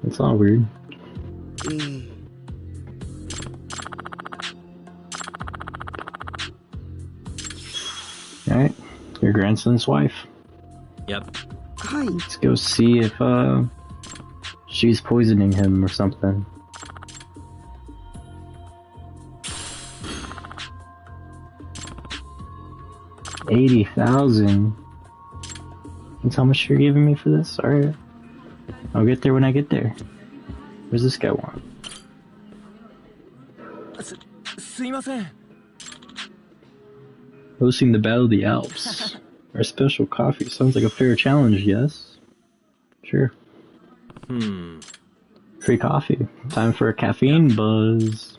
Speaker 1: It's all weird. Alright, your grandson's wife.
Speaker 3: Yep.
Speaker 1: Let's go see if she's poisoning him or something. $80,000. That's how much you're giving me for this? Alright. I'll get there when I get there. Where's this guy want? Hosting the Battle of the Alps. Our special coffee sounds like a fair challenge, yes? Sure. Free coffee. Time for a caffeine buzz.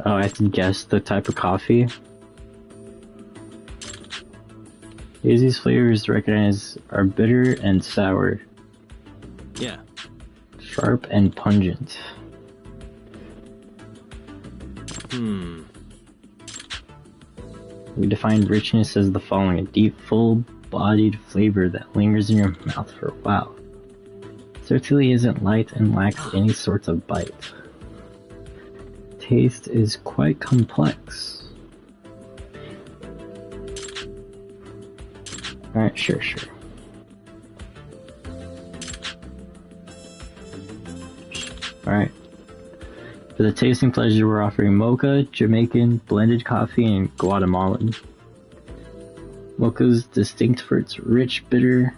Speaker 1: Oh, I have to guess the type of coffee. These flavors recognized are bitter and sour.
Speaker 3: Yeah.
Speaker 1: Sharp and pungent. We define richness as the following: a deep, full-bodied flavor that lingers in your mouth for a while. Certainly isn't light and lacks any sort of bite. Taste is quite complex. Alright, sure. Alright. For the tasting pleasure, we're offering mocha, Jamaican, blended coffee, and Guatemalan. Mocha's distinct for its rich, bitter.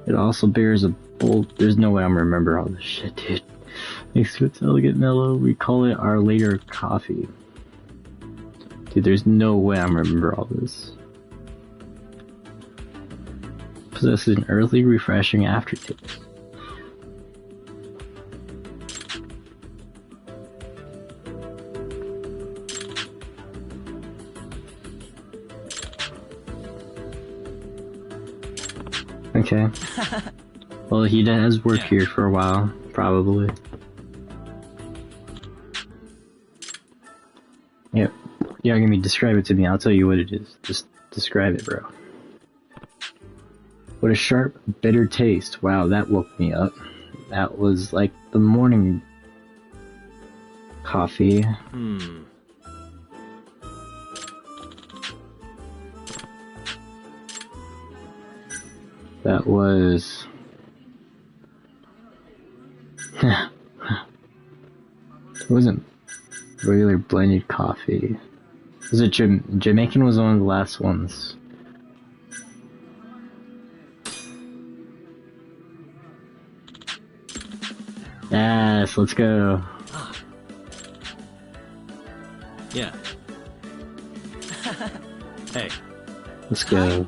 Speaker 1: It also bears a bold. There's no way I'm gonna remember all this shit, dude. Makes it elegant mellow. We call it our later coffee. Dude, there's no way I'm gonna remember all this. Possesses an earthy, refreshing aftertaste. Okay. Well, he has worked here for a while, probably. Yep. You're gonna describe it to me. I'll tell you what it is. Just describe it, bro. What a sharp, bitter taste. Wow, that woke me up. That was like the morning coffee. That was... it wasn't regular blended coffee. Was it Jamaican was one of the last ones. Yes, let's go.
Speaker 3: Yeah. Hey.
Speaker 1: Let's go.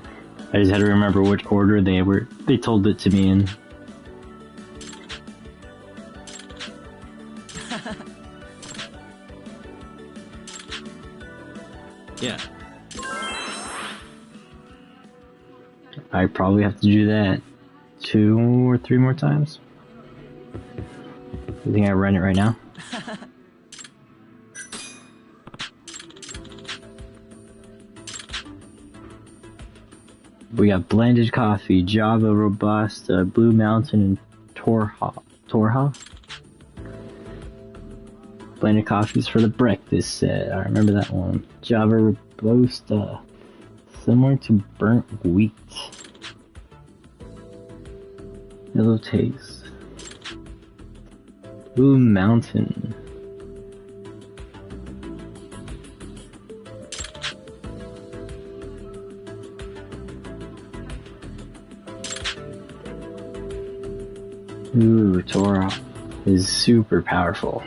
Speaker 1: I just had to remember which order they told it to me in.
Speaker 3: Yeah.
Speaker 1: I probably have to do that 2 or 3 more times. You think I run it right now? We got blended coffee, Java, Robusta, Blue Mountain, and Torha? Blended coffees for the breakfast set. I remember that one. Java Robusta. Similar to burnt wheat. Yellow taste. Blue Mountain. Ooh, Torah is super powerful.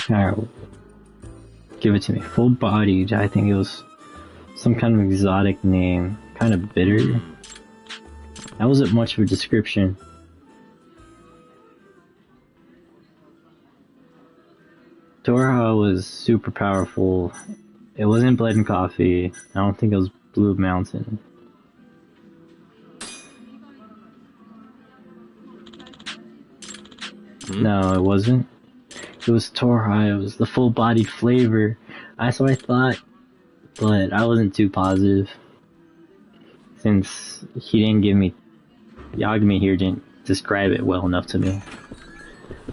Speaker 1: Alright, give it to me. Full bodied, I think it was some kind of exotic name. Kind of bitter. That wasn't much of a description. Torha was super powerful. It wasn't blended coffee. I don't think it was Blue Mountain. No, it wasn't. It was Torha. It was the full-bodied flavor. That's what I thought, but I wasn't too positive since he didn't give me Yagami here didn't describe it well enough to me.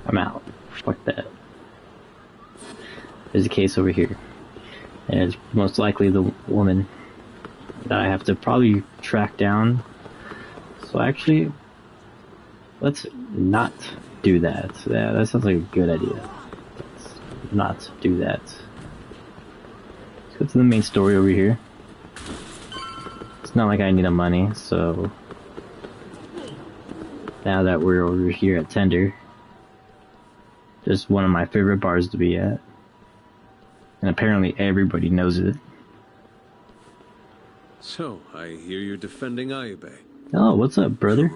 Speaker 1: I'm out. Fuck that. There's a case over here. And it's most likely the woman that I have to probably track down. So actually, let's not do that. Yeah, that sounds like a good idea. Let's not do that. Let's go to the main story over here. It's not like I need the money, so now that we're over here at Tender, just one of my favorite bars to be at. And apparently everybody knows it.
Speaker 11: So, I hear you're defending Ayube.
Speaker 1: Oh, what's up, brother?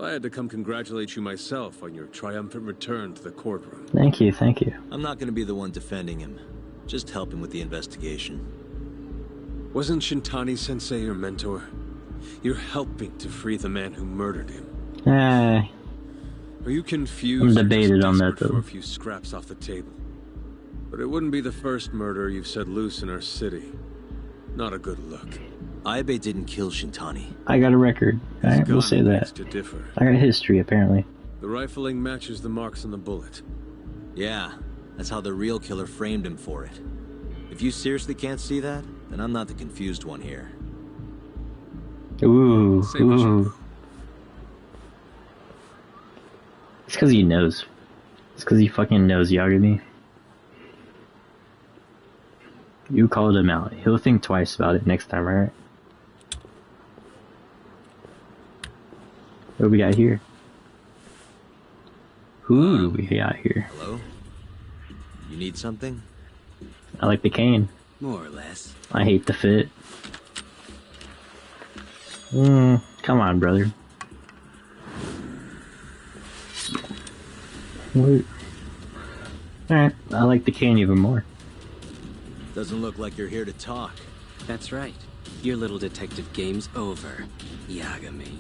Speaker 11: I had to come congratulate you myself on your triumphant return to the courtroom.
Speaker 1: Thank you, thank you.
Speaker 3: I'm not gonna be the one defending him. Just helping with the investigation.
Speaker 11: Wasn't Shintani-sensei your mentor? You're helping to free the man who murdered him.
Speaker 1: Eh.
Speaker 11: Are you confused?
Speaker 1: I'm debated on that,
Speaker 11: For
Speaker 1: though.
Speaker 11: a few scraps off the table. But it wouldn't be the first murder you've set loose in our city. Not a good look.
Speaker 3: Ayube didn't kill Shintani.
Speaker 1: I got a record. Alright, we'll say that.
Speaker 11: To differ.
Speaker 1: I got history, apparently.
Speaker 11: The rifling matches the marks on the bullet.
Speaker 3: Yeah, that's how the real killer framed him for it. If you seriously can't see that, then I'm not the confused one here.
Speaker 1: Ooh, ooh. It's because he knows. It's because he fucking knows Yagami. You called him out. He'll think twice about it next time, alright? What do we got here? Who do we got here?
Speaker 3: Hello? You need something?
Speaker 1: I like the cane.
Speaker 3: More or less.
Speaker 1: I hate the fit. Come on, brother. Alright, I like the cane even more.
Speaker 3: Doesn't look like you're here to talk.
Speaker 12: That's right. Your little detective game's over, Yagami.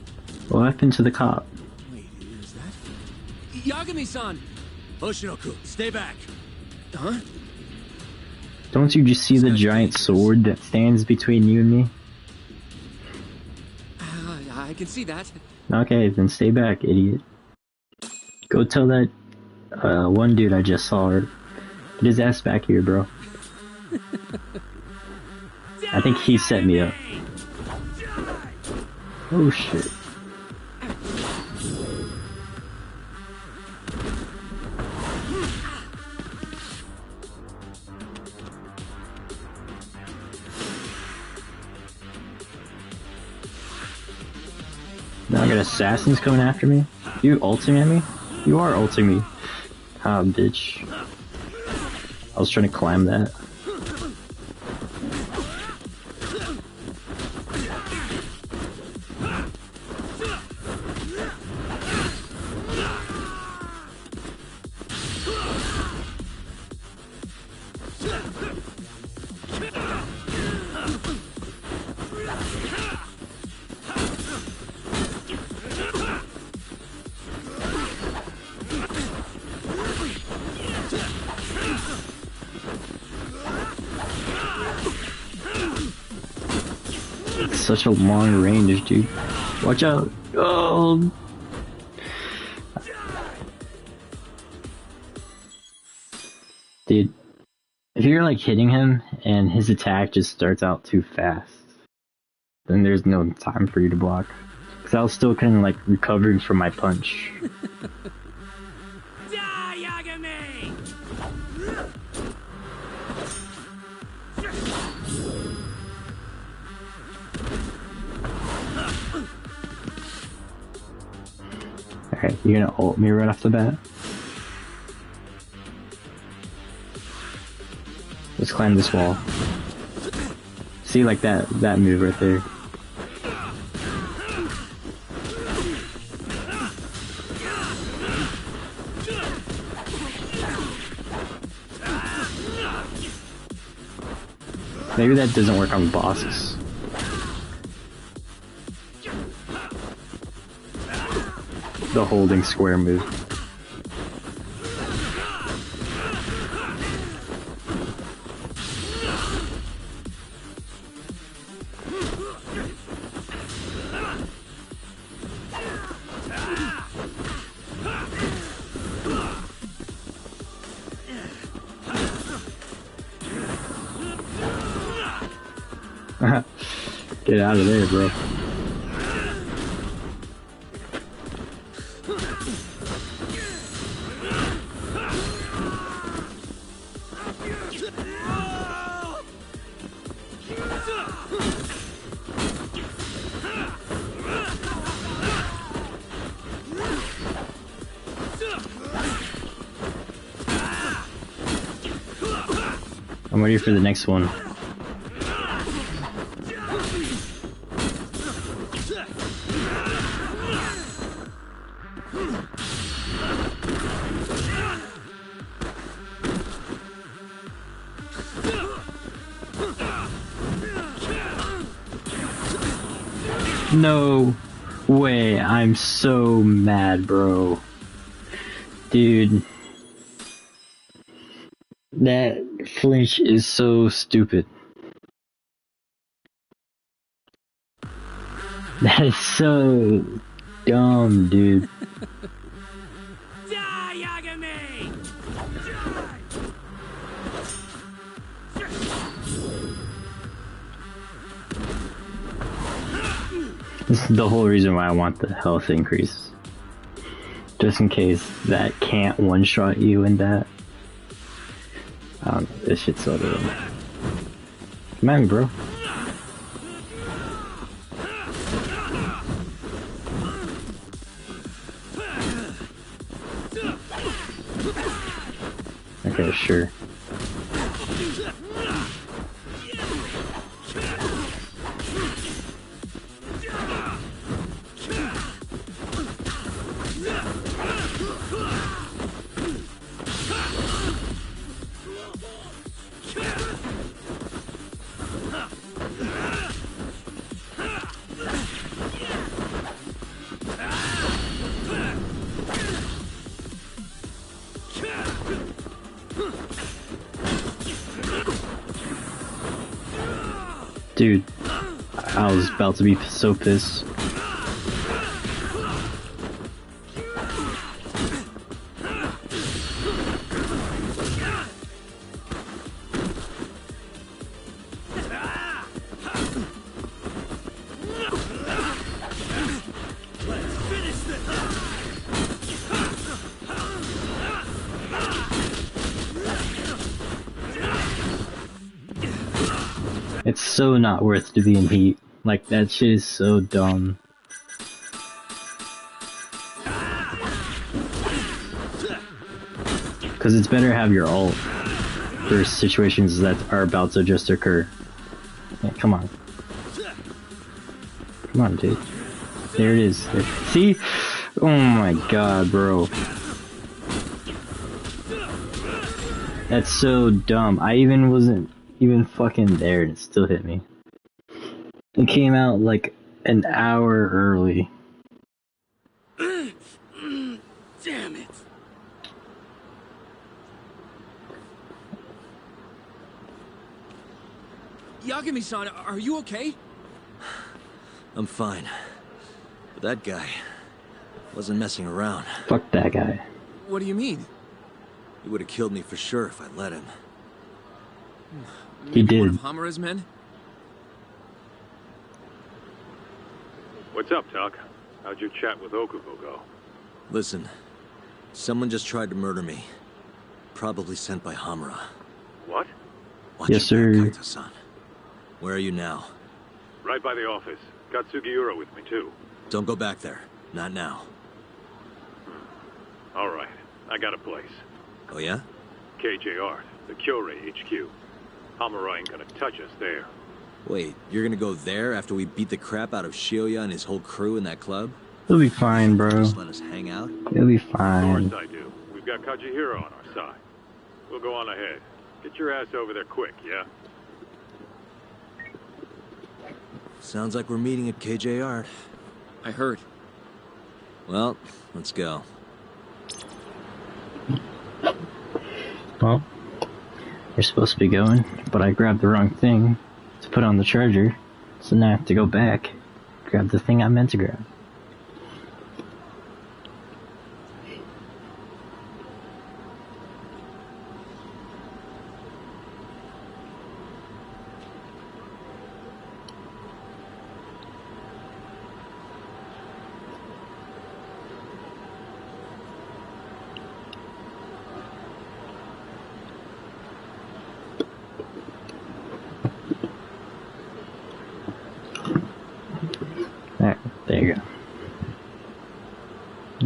Speaker 1: What happened to the cop?
Speaker 10: Wait, is that?
Speaker 12: Yagami-san!
Speaker 3: Hoshinoku, stay back!
Speaker 12: Huh?
Speaker 1: Don't you just see the giant sword that stands between you and me?
Speaker 12: I can see that.
Speaker 1: Okay, then stay back, idiot. Go tell that one dude I just saw her. Get his ass back here, bro. I think he set me up. Oh shit. Now I got assassins coming after me? You ulting at me? You are ulting me. Ah, bitch. I was trying to climb that. Such a long range, dude. Watch out. Oh. Dude, if you're like hitting him and his attack just starts out too fast, then there's no time for you to block. Cause I was still kind of like recovering from my punch. Alright, you're gonna ult me right off the bat? Let's climb this wall. See, like that move right there. Maybe that doesn't work on bosses. The holding square move. Get out of there, bro. I'm ready for the next one. No way, I'm so mad, bro. Dude. That flinch is so stupid. That is so dumb, dude.
Speaker 10: Die, Yagami!
Speaker 1: This is the whole reason why I want the health increase. Just in case that can't one-shot you in that. I don't know, this shit's so dumb. Come on, bro. Okay, sure. Dude, I was about to be so pissed. It's so not worth to be in heat. Like, that shit is so dumb. Because it's better to have your ult for situations that are about to just occur. Yeah, come on. Come on, dude. There it is. See? Oh my god, bro. That's so dumb. I even wasn't even fucking there and it still hit me. It came out like an hour early.
Speaker 10: Damn it.
Speaker 4: Yagami-san, are you okay?
Speaker 3: I'm fine. But that guy wasn't messing around.
Speaker 1: Fuck that guy.
Speaker 4: What do you mean?
Speaker 3: He would have killed me for sure if I let him.
Speaker 1: He
Speaker 4: Maybe one
Speaker 1: did.
Speaker 4: of Hamura's men?
Speaker 5: What's up, Tuck? How'd your chat with Okubo go?
Speaker 3: Listen, someone just tried to murder me. Probably sent by Hamura.
Speaker 5: What?
Speaker 3: Watch
Speaker 1: Yes,
Speaker 3: your
Speaker 1: sir.
Speaker 3: back, Kaito-san. Where are you now?
Speaker 5: Right by the office. Got Sugiura with me, too.
Speaker 3: Don't go back there. Not now.
Speaker 5: All right. I got a place.
Speaker 3: Oh yeah?
Speaker 5: KJ Art, the Kyorei HQ. Hamura ain't gonna touch us there.
Speaker 3: Wait, you're gonna go there after we beat the crap out of Shioya and his whole crew in that club?
Speaker 1: It'll be fine, bro.
Speaker 3: Just let us hang out?
Speaker 1: It'll be
Speaker 5: Of
Speaker 1: fine.
Speaker 5: course I do. We've got Kajihiro on our side. We'll go on ahead. Get your ass over there quick, yeah?
Speaker 3: Sounds like we're meeting at KJ Art.
Speaker 4: I heard.
Speaker 3: Well, let's go.
Speaker 1: Well, you're supposed to be going, but I grabbed the wrong thing to put on the charger, so now I have to go back, grab the thing I meant to grab.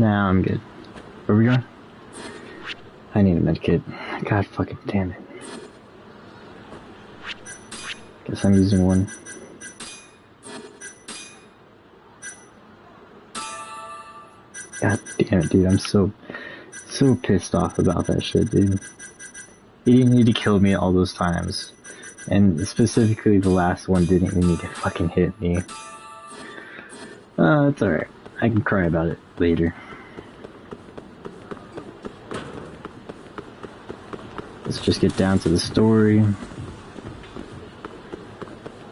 Speaker 1: Nah, I'm good. Where we going? I need a medkit. God fucking damn it. Guess I'm using one. God damn it, dude. I'm so pissed off about that shit, dude. He didn't need to kill me all those times. And specifically the last one didn't even need to fucking hit me. It's alright. I can cry about it later. Let's just get down to the story.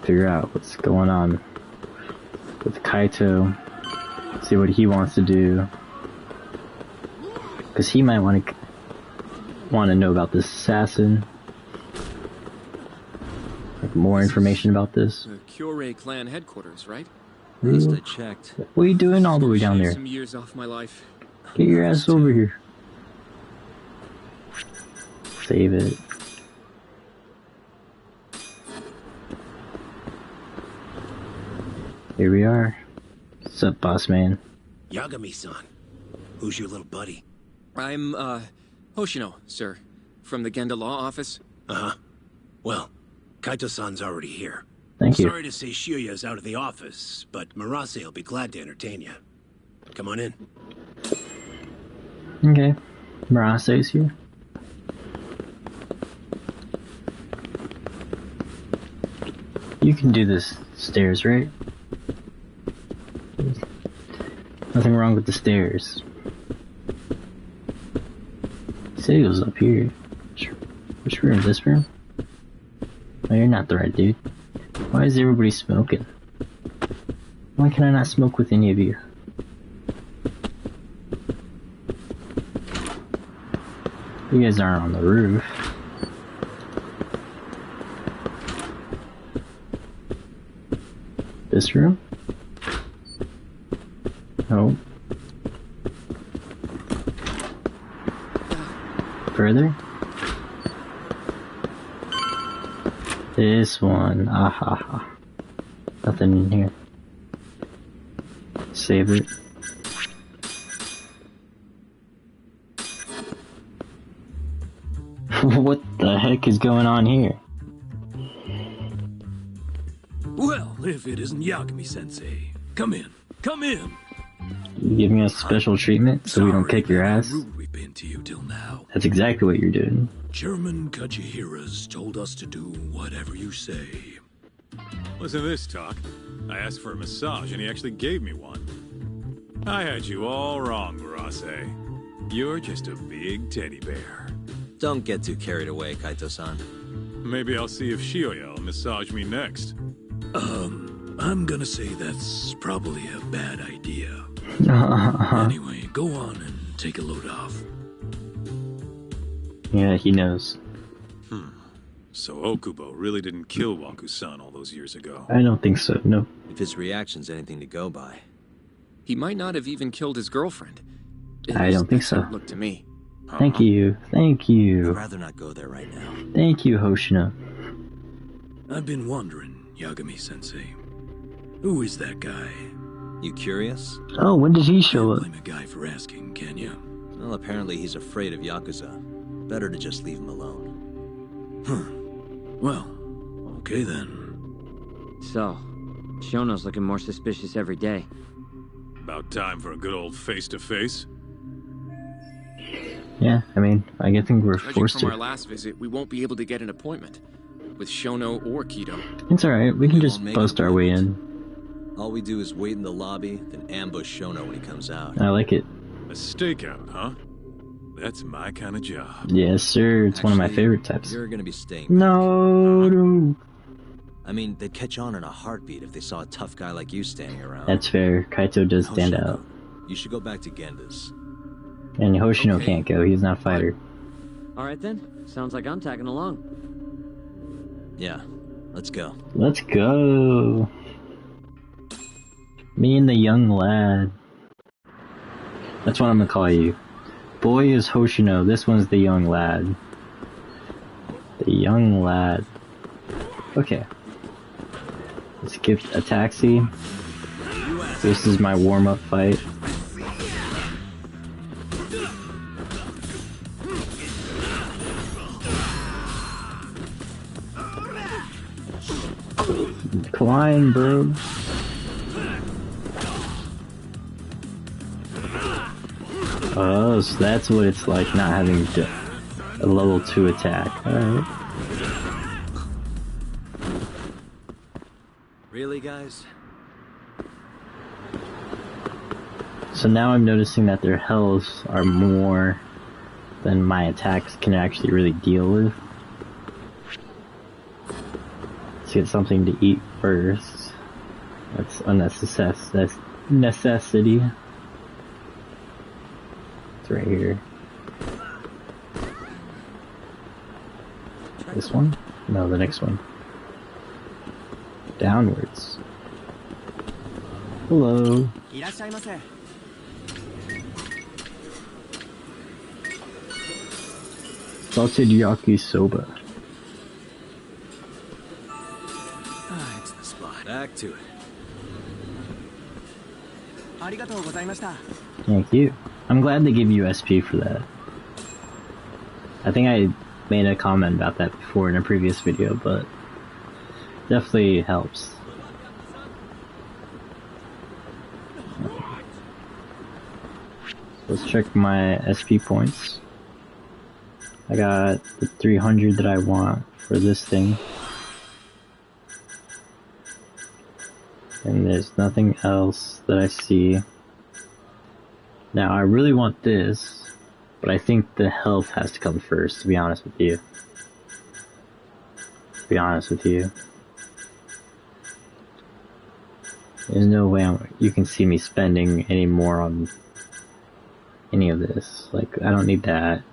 Speaker 1: Figure out what's going on with Kaito. See what he wants to do. Because he might want to know about this assassin. Like more information about this.
Speaker 4: The Kyorei clan headquarters, right?
Speaker 3: At least I checked.
Speaker 1: What are you doing all the way down there?
Speaker 4: Some years off my life.
Speaker 1: Get your ass over here. Save it. Here we are. What's up, boss man?
Speaker 13: Yagami-san. Who's your little buddy?
Speaker 4: I'm, Hoshino, sir. From the Genda Law Office.
Speaker 13: Uh-huh. Well, Kaito-san's already here.
Speaker 1: Thank you.
Speaker 13: Sorry to say Shiuya's out of the office, but Murase will be glad to entertain you. Come on in.
Speaker 1: Okay. Murase's here. You can do this stairs, right? Nothing wrong with the stairs. He said he was up here. Which room? This room? Oh, you're not the right dude. Why is everybody smoking? Why can I not smoke with any of you? You guys aren't on the roof. This room? No. Further? This one. Ah ha ha. Nothing in here. Save it. What the heck is going on here?
Speaker 14: Well, if it isn't Yagami-sensei. Come in. Come in.
Speaker 1: You giving us special treatment so we don't kick your ass?
Speaker 14: Rude we've been to you till now.
Speaker 1: That's exactly what you're doing.
Speaker 14: Chairman Kajihira's told us to do whatever you say.
Speaker 5: Listen to this, Talk. I asked for a massage and he actually gave me one. I had you all wrong, Murase. You're just a big teddy bear.
Speaker 3: Don't get too carried away, Kaito-san.
Speaker 5: Maybe I'll see if Shiuya will massage me next.
Speaker 14: I'm gonna say that's probably a bad idea. Anyway, go on and take a load off.
Speaker 1: Yeah, he knows.
Speaker 5: So Okubo really didn't kill Waku-san all those years ago.
Speaker 1: I don't think so, no.
Speaker 3: If his reaction's anything to go by.
Speaker 4: He might not have even killed his girlfriend.
Speaker 1: I don't think so.
Speaker 4: Look to me.
Speaker 1: Thank you, thank you.
Speaker 3: I'd rather not go there right now.
Speaker 1: Thank you, Hoshino.
Speaker 14: I've been wondering, Yagami-sensei. Who is that guy?
Speaker 3: You curious?
Speaker 1: Oh, when did he show up?
Speaker 14: Blame a guy for asking, can you?
Speaker 3: Well, apparently he's afraid of Yakuza. Better to just leave him alone.
Speaker 14: Well, okay then.
Speaker 2: So, Shono's looking more suspicious every day.
Speaker 5: About time for a good old face-to-face.
Speaker 1: Yeah, I mean, I think we're
Speaker 4: Judging
Speaker 1: forced
Speaker 4: from
Speaker 1: to.
Speaker 4: our last visit, we won't be able to get an appointment with Shono or Kido.
Speaker 1: It's alright, we can just
Speaker 3: won't make
Speaker 1: bust
Speaker 3: an
Speaker 1: our way in.
Speaker 3: All we do is wait in the lobby, then ambush Shono when he comes out.
Speaker 1: I like it.
Speaker 5: A stakeout, huh? That's my kind of job.
Speaker 1: Yes, sir, it's one of my favorite types.
Speaker 3: You're gonna be staying.
Speaker 1: No.
Speaker 3: I mean, they'd catch on in a heartbeat if they saw a tough guy like you standing around.
Speaker 1: That's fair, Kaito does stand
Speaker 3: Hoshino,
Speaker 1: out.
Speaker 3: You should go back to Genda's.
Speaker 1: And Hoshino
Speaker 3: Okay.
Speaker 1: can't go, he's not a fighter.
Speaker 2: Alright then, sounds like I'm tagging along.
Speaker 3: Yeah, let's go.
Speaker 1: Let's go. Me and the young lad. That's what I'm gonna call you. Boy is Hoshino, this one's the young lad. The young lad. Okay. Let's get a taxi. This is my warm-up fight. Decline, bro. Oh, so that's what it's like not having a level 2 attack. Alright.
Speaker 3: Really, guys?
Speaker 1: So now I'm noticing that their healths are more than my attacks can actually really deal with. Let's get something to eat first. That's a necessity. It's right here. This one? No, the next one. Downwards. Hello. Salted yakisoba.
Speaker 3: Ah, it's the spot. Back to it.
Speaker 1: Thank you. I'm glad they give you SP for that. I think I made a comment about that before in a previous video, but definitely helps. Let's check my SP points. I got the 300 that I want for this thing. And there's nothing else that I see. Now I really want this, but I think the health has to come first, to be honest with you. There's no way you can see me spending any more on any of this. Like, I don't need that.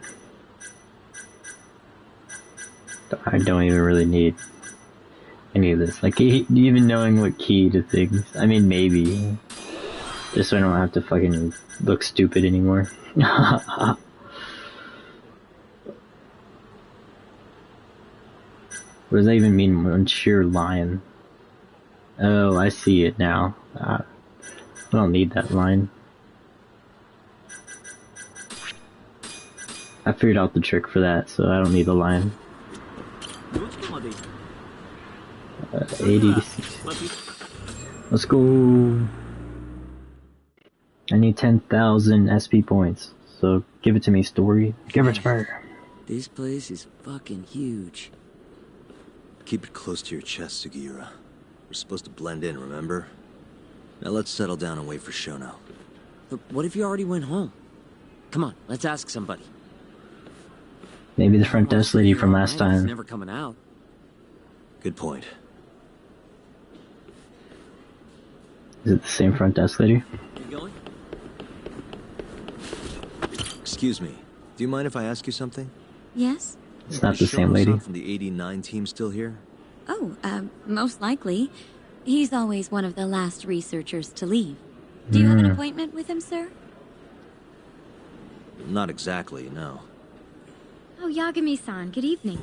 Speaker 1: I don't even really need any of this. Like, even knowing what key to things. I mean, maybe. Just so I don't have to fucking look stupid anymore. What does that even mean? One sheer lion. Oh, I see it now. I don't need that line. I figured out the trick for that, so I don't need the line. 80. Let's go. I need 10,000 SP points, so give it to me, story. Give it to her.
Speaker 2: This place is fucking huge.
Speaker 3: Keep it close to your chest, Sugiura. We're supposed to blend in, remember? Now let's settle down and wait for Shono.
Speaker 2: But what if you already went home? Come on, let's ask somebody.
Speaker 1: Maybe the front desk lady from last time.
Speaker 2: Never coming out.
Speaker 3: Good point.
Speaker 1: Is it the same front desk lady?
Speaker 2: You going?
Speaker 3: Excuse me. Do you mind if I ask you something?
Speaker 15: Yes?
Speaker 1: It's not the same lady.
Speaker 3: From the 89 team still here?
Speaker 15: Oh, most likely. He's always one of the last researchers to leave. Do you have an appointment with him, sir?
Speaker 3: Not exactly, no.
Speaker 15: Oh, Yagami-san, good evening.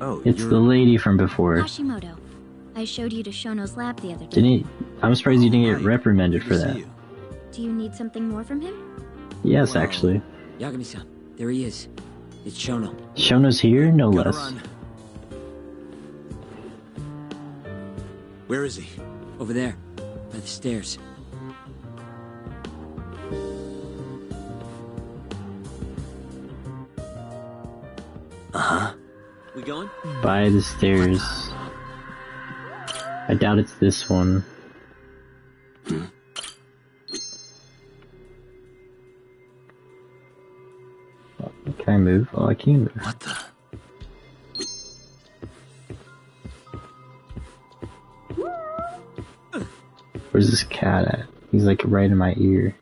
Speaker 3: Oh,
Speaker 1: it's the lady from before.
Speaker 15: Hashimoto. I showed you to Shono's lab the other day.
Speaker 1: I'm surprised you didn't get reprimanded for that.
Speaker 15: Do you need something more from him?
Speaker 1: Yes, actually.
Speaker 2: Yagami-san, there he is. It's Shono.
Speaker 1: Shono's here? No less.
Speaker 3: Run. Where is he?
Speaker 2: Over there, by the stairs.
Speaker 3: Uh-huh.
Speaker 2: We going?
Speaker 1: By the stairs. I doubt it's this one. Can I move? Oh, I can move.
Speaker 3: What the?
Speaker 1: Where's this cat at? He's like right in my ear.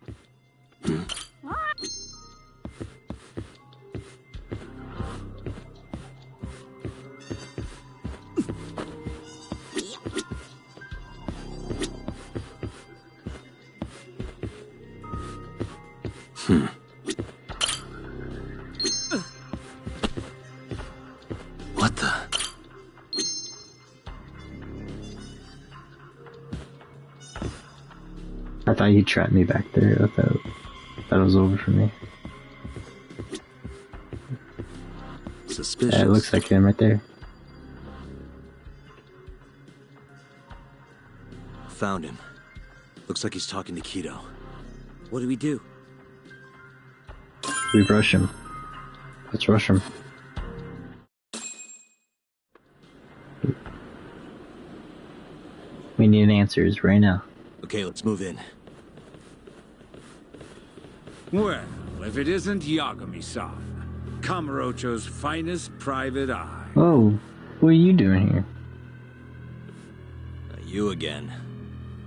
Speaker 3: What the?
Speaker 1: I thought you trapped me back there. I thought it was over for me.
Speaker 3: Suspicious.
Speaker 1: Yeah, it looks like him right there.
Speaker 3: found him. Looks like he's talking to Kido.
Speaker 2: What do we do?
Speaker 1: We rush him. Let's rush him. We need answers right now.
Speaker 3: Okay, let's move in.
Speaker 16: Well, if it isn't Gr1mScyth, Kamurocho's finest private eye.
Speaker 1: Oh, what are you doing here?
Speaker 3: You again.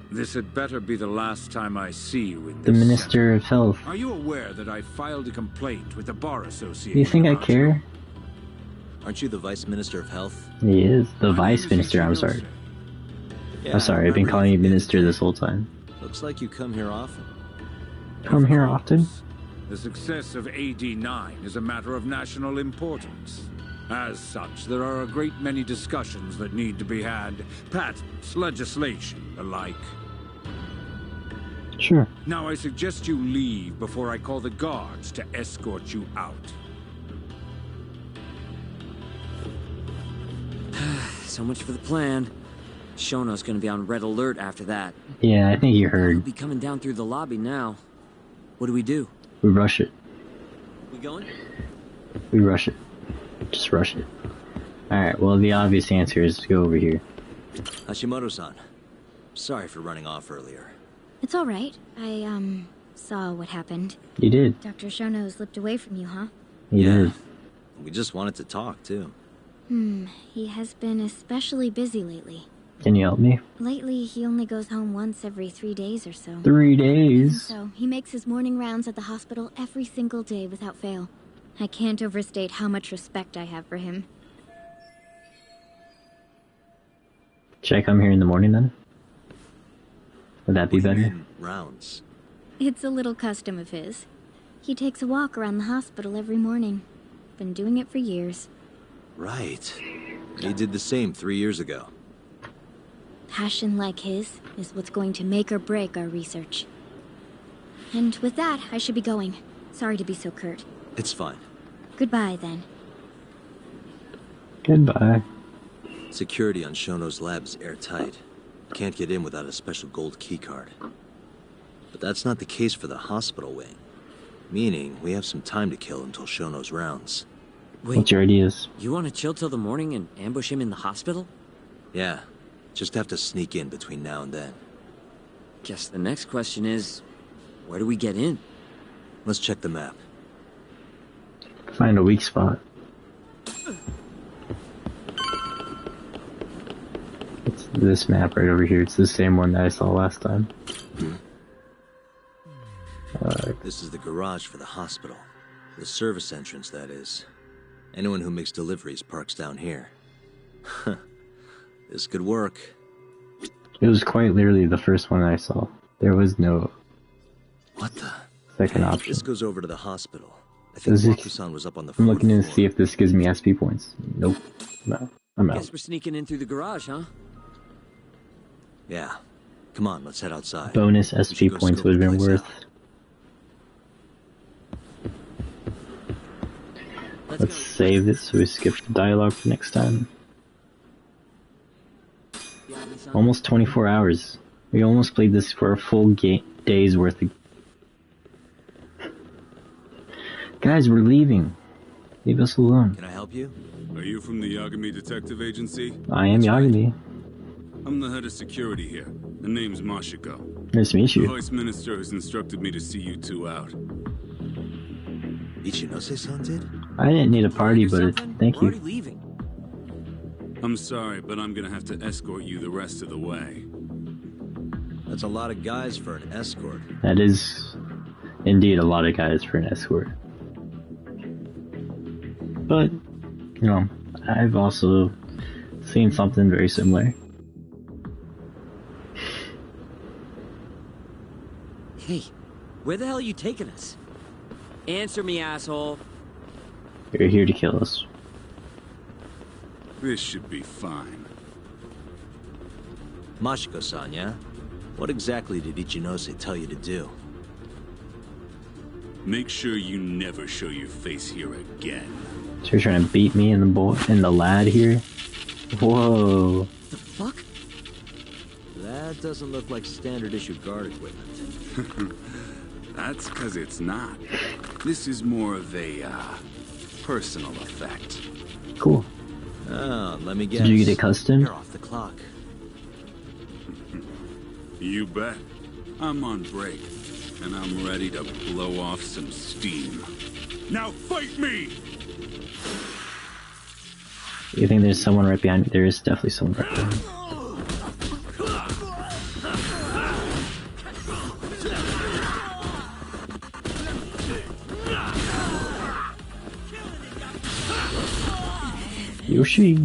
Speaker 16: This had better be the last time I see you in this
Speaker 1: The Minister of Health.
Speaker 16: Are you aware that I filed a complaint with the Bar Association?
Speaker 1: Do you think I care?
Speaker 3: Aren't you the Vice Minister of Health?
Speaker 1: He is. The Vice Minister, I'm sorry.
Speaker 3: Yeah,
Speaker 1: I'm sorry, I've been calling you Minister this whole time.
Speaker 3: Looks like you come here often.
Speaker 1: Come here often?
Speaker 16: The success of AD9 is a matter of national importance. As such, there are a great many discussions that need to be had. Patents, legislation, the like.
Speaker 1: Sure.
Speaker 16: Now I suggest you leave before I call the guards to escort you out.
Speaker 2: So much for the plan. Shono's gonna be on red alert after that.
Speaker 1: Yeah, I think you heard.
Speaker 2: He'll be coming down through the lobby now. What do we do?
Speaker 1: We rush it.
Speaker 2: We going?
Speaker 1: We rush it. Just rush it. Alright, well the obvious answer is to go over here.
Speaker 3: Hashimoto-san, sorry for running off earlier.
Speaker 15: It's all right. I, saw what happened.
Speaker 1: You did.
Speaker 15: Dr. Shono slipped away from you, huh?
Speaker 1: You did.
Speaker 3: We just wanted to talk, too.
Speaker 15: He has been especially busy lately.
Speaker 1: Can you help me?
Speaker 15: Lately, he only goes home once every 3 days or so.
Speaker 1: 3 days?
Speaker 15: So, he makes his morning rounds at the hospital every single day without fail. I can't overstate how much respect I have for him.
Speaker 1: Should I come here in the morning then? Would that be better?
Speaker 3: Rounds.
Speaker 15: It's a little custom of his. He takes a walk around the hospital every morning. Been doing it for years.
Speaker 3: Right. He did the same 3 years ago.
Speaker 15: Passion like his is what's going to make or break our research. And with that, I should be going. Sorry to be so curt.
Speaker 3: It's fine.
Speaker 15: Goodbye, then.
Speaker 1: Goodbye.
Speaker 3: Security on Shono's lab is airtight. Can't get in without a special gold keycard. But that's not the case for the hospital wing. Meaning, we have some time to kill until Shono's rounds.
Speaker 2: Wait,
Speaker 1: what's your ideas?
Speaker 2: You want to chill till the morning and ambush him in the hospital?
Speaker 3: Yeah. Just have to sneak in between now and then.
Speaker 2: Guess the next question is, where do we get in?
Speaker 3: Let's check the map.
Speaker 1: Find a weak spot. It's this map right over here. It's the same one that I saw last time.
Speaker 3: This is the garage for the hospital. The service entrance, that is. Anyone who makes deliveries parks down here. This could work.
Speaker 1: It was quite literally the first one that I saw. There was no...
Speaker 3: What the?
Speaker 1: Second option.
Speaker 3: This goes over to the hospital. I think Waku-san was up on the
Speaker 1: I'm
Speaker 3: fourth
Speaker 1: looking to
Speaker 3: floor.
Speaker 1: see if this gives me SP points. Nope. No. I'm out.
Speaker 2: Guess we're sneaking in through the garage, huh?
Speaker 3: Yeah. Come on, let's head outside.
Speaker 1: Bonus
Speaker 3: We
Speaker 1: SP
Speaker 3: should go
Speaker 1: points
Speaker 3: scope
Speaker 1: would have
Speaker 3: the
Speaker 1: been
Speaker 3: place
Speaker 1: worth.
Speaker 3: out.
Speaker 1: Let's save this so we skip the dialogue for next time. Almost 24 hours. We almost played this for a full day's worth of... Guys, we're leaving. Leave us alone.
Speaker 3: Can I help you?
Speaker 17: Are you from the Yagami Detective Agency?
Speaker 1: I am Yagami.
Speaker 17: I'm the head of security here. The name's Mashiko.
Speaker 1: Nice to meet
Speaker 17: The
Speaker 1: you.
Speaker 17: Vice Minister has instructed me to see you two out.
Speaker 3: Ichinose-san did?
Speaker 1: I didn't need a party, but thank you.
Speaker 2: Leaving.
Speaker 17: I'm sorry, but I'm gonna have to escort you the rest of the way.
Speaker 3: That's a lot of guys for an escort.
Speaker 1: That is indeed a lot of guys for an escort. But, you know, I've also seen something very similar.
Speaker 2: Hey, where the hell are you taking us? Answer me, asshole.
Speaker 1: You're here to kill us.
Speaker 17: This should be fine.
Speaker 3: Mashiko-san, yeah? What exactly did Ichinose tell you to do?
Speaker 17: Make sure you never show your face here again.
Speaker 1: So you're trying to beat me and the lad here? Whoa.
Speaker 2: The fuck?
Speaker 3: That That doesn't look like standard issue guard equipment.
Speaker 17: That's because it's not. This is more of a, personal effect.
Speaker 1: Cool.
Speaker 3: Oh, let me guess.
Speaker 1: Did you get it custom?
Speaker 3: You're off the clock.
Speaker 17: You bet. I'm on break, and I'm ready to blow off some steam. Now fight me!
Speaker 1: You think there's someone right behind me? There is definitely someone right behind me. Yoshi!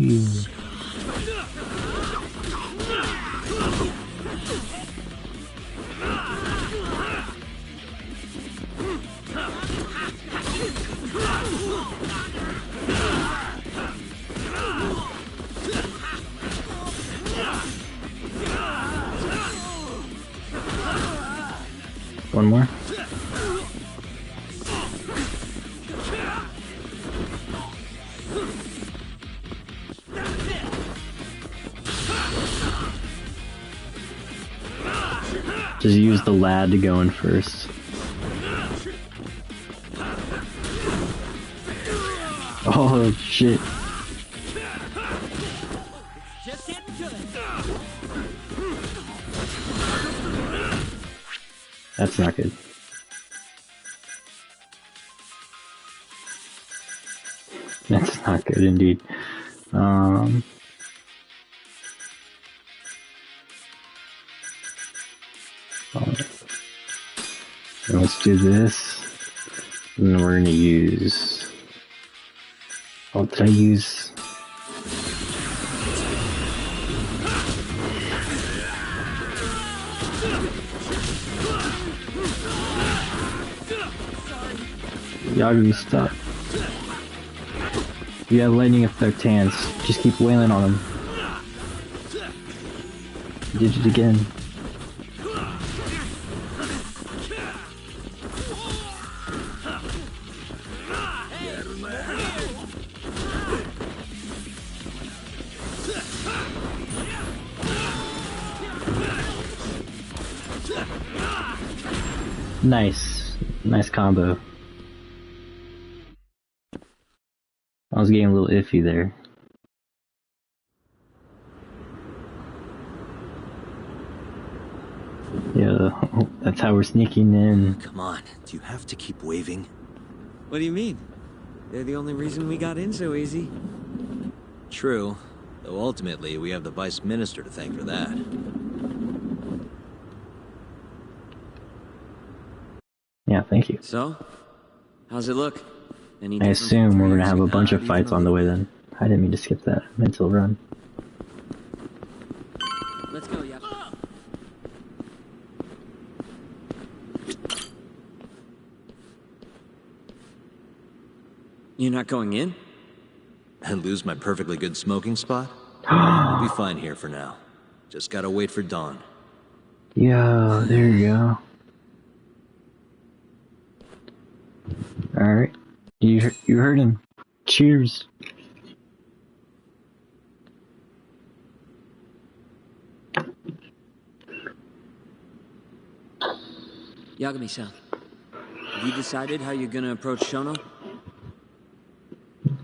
Speaker 1: One more. Just use the lad to go in first. Oh shit. That's not good. That's not good indeed. So let's do this. And then we're gonna use. Oh, did I use? Yagami, stop. You have lightning effect hands. Just keep wailing on him. You did it again. Nice. Nice combo. I was getting a little iffy there. Yeah, that's how we're sneaking in.
Speaker 3: Come on, do you have to keep waving?
Speaker 2: What do you mean? They're the only reason we got in so easy.
Speaker 3: True, though ultimately we have the Vice Minister to thank for that.
Speaker 1: Yeah, thank you.
Speaker 2: So, how's it look? Any
Speaker 1: I
Speaker 2: different
Speaker 1: assume
Speaker 2: from
Speaker 1: we're gonna
Speaker 2: years
Speaker 1: have a
Speaker 2: ago?
Speaker 1: bunch of fights on the way then. I didn't mean to skip that mental run.
Speaker 2: Let's go, yeah. You're not going in?
Speaker 3: And lose my perfectly good smoking spot? We'll be fine here for now. Just gotta wait for dawn.
Speaker 1: Yeah, there you go. Alright. You heard him. Cheers.
Speaker 2: Yagami-san, have you decided how you're gonna approach Shono?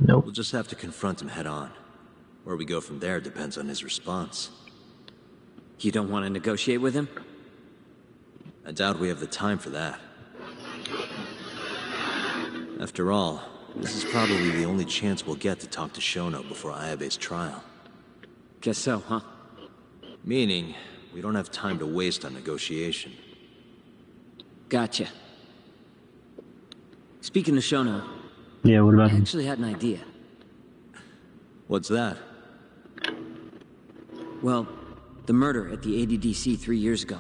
Speaker 1: Nope.
Speaker 3: We'll just have to confront him head on. Where we go from there depends on his response.
Speaker 2: You don't want to negotiate with him?
Speaker 3: I doubt we have the time for that. After all, this is probably the only chance we'll get to talk to Shono before Ayabe's trial.
Speaker 2: Guess so, huh?
Speaker 3: Meaning, we don't have time to waste on negotiation.
Speaker 2: Gotcha. Speaking of Shono...
Speaker 1: Yeah, what about
Speaker 2: I
Speaker 1: him?
Speaker 2: actually had an idea.
Speaker 3: What's that?
Speaker 2: Well, the murder at the ADDC 3 years ago.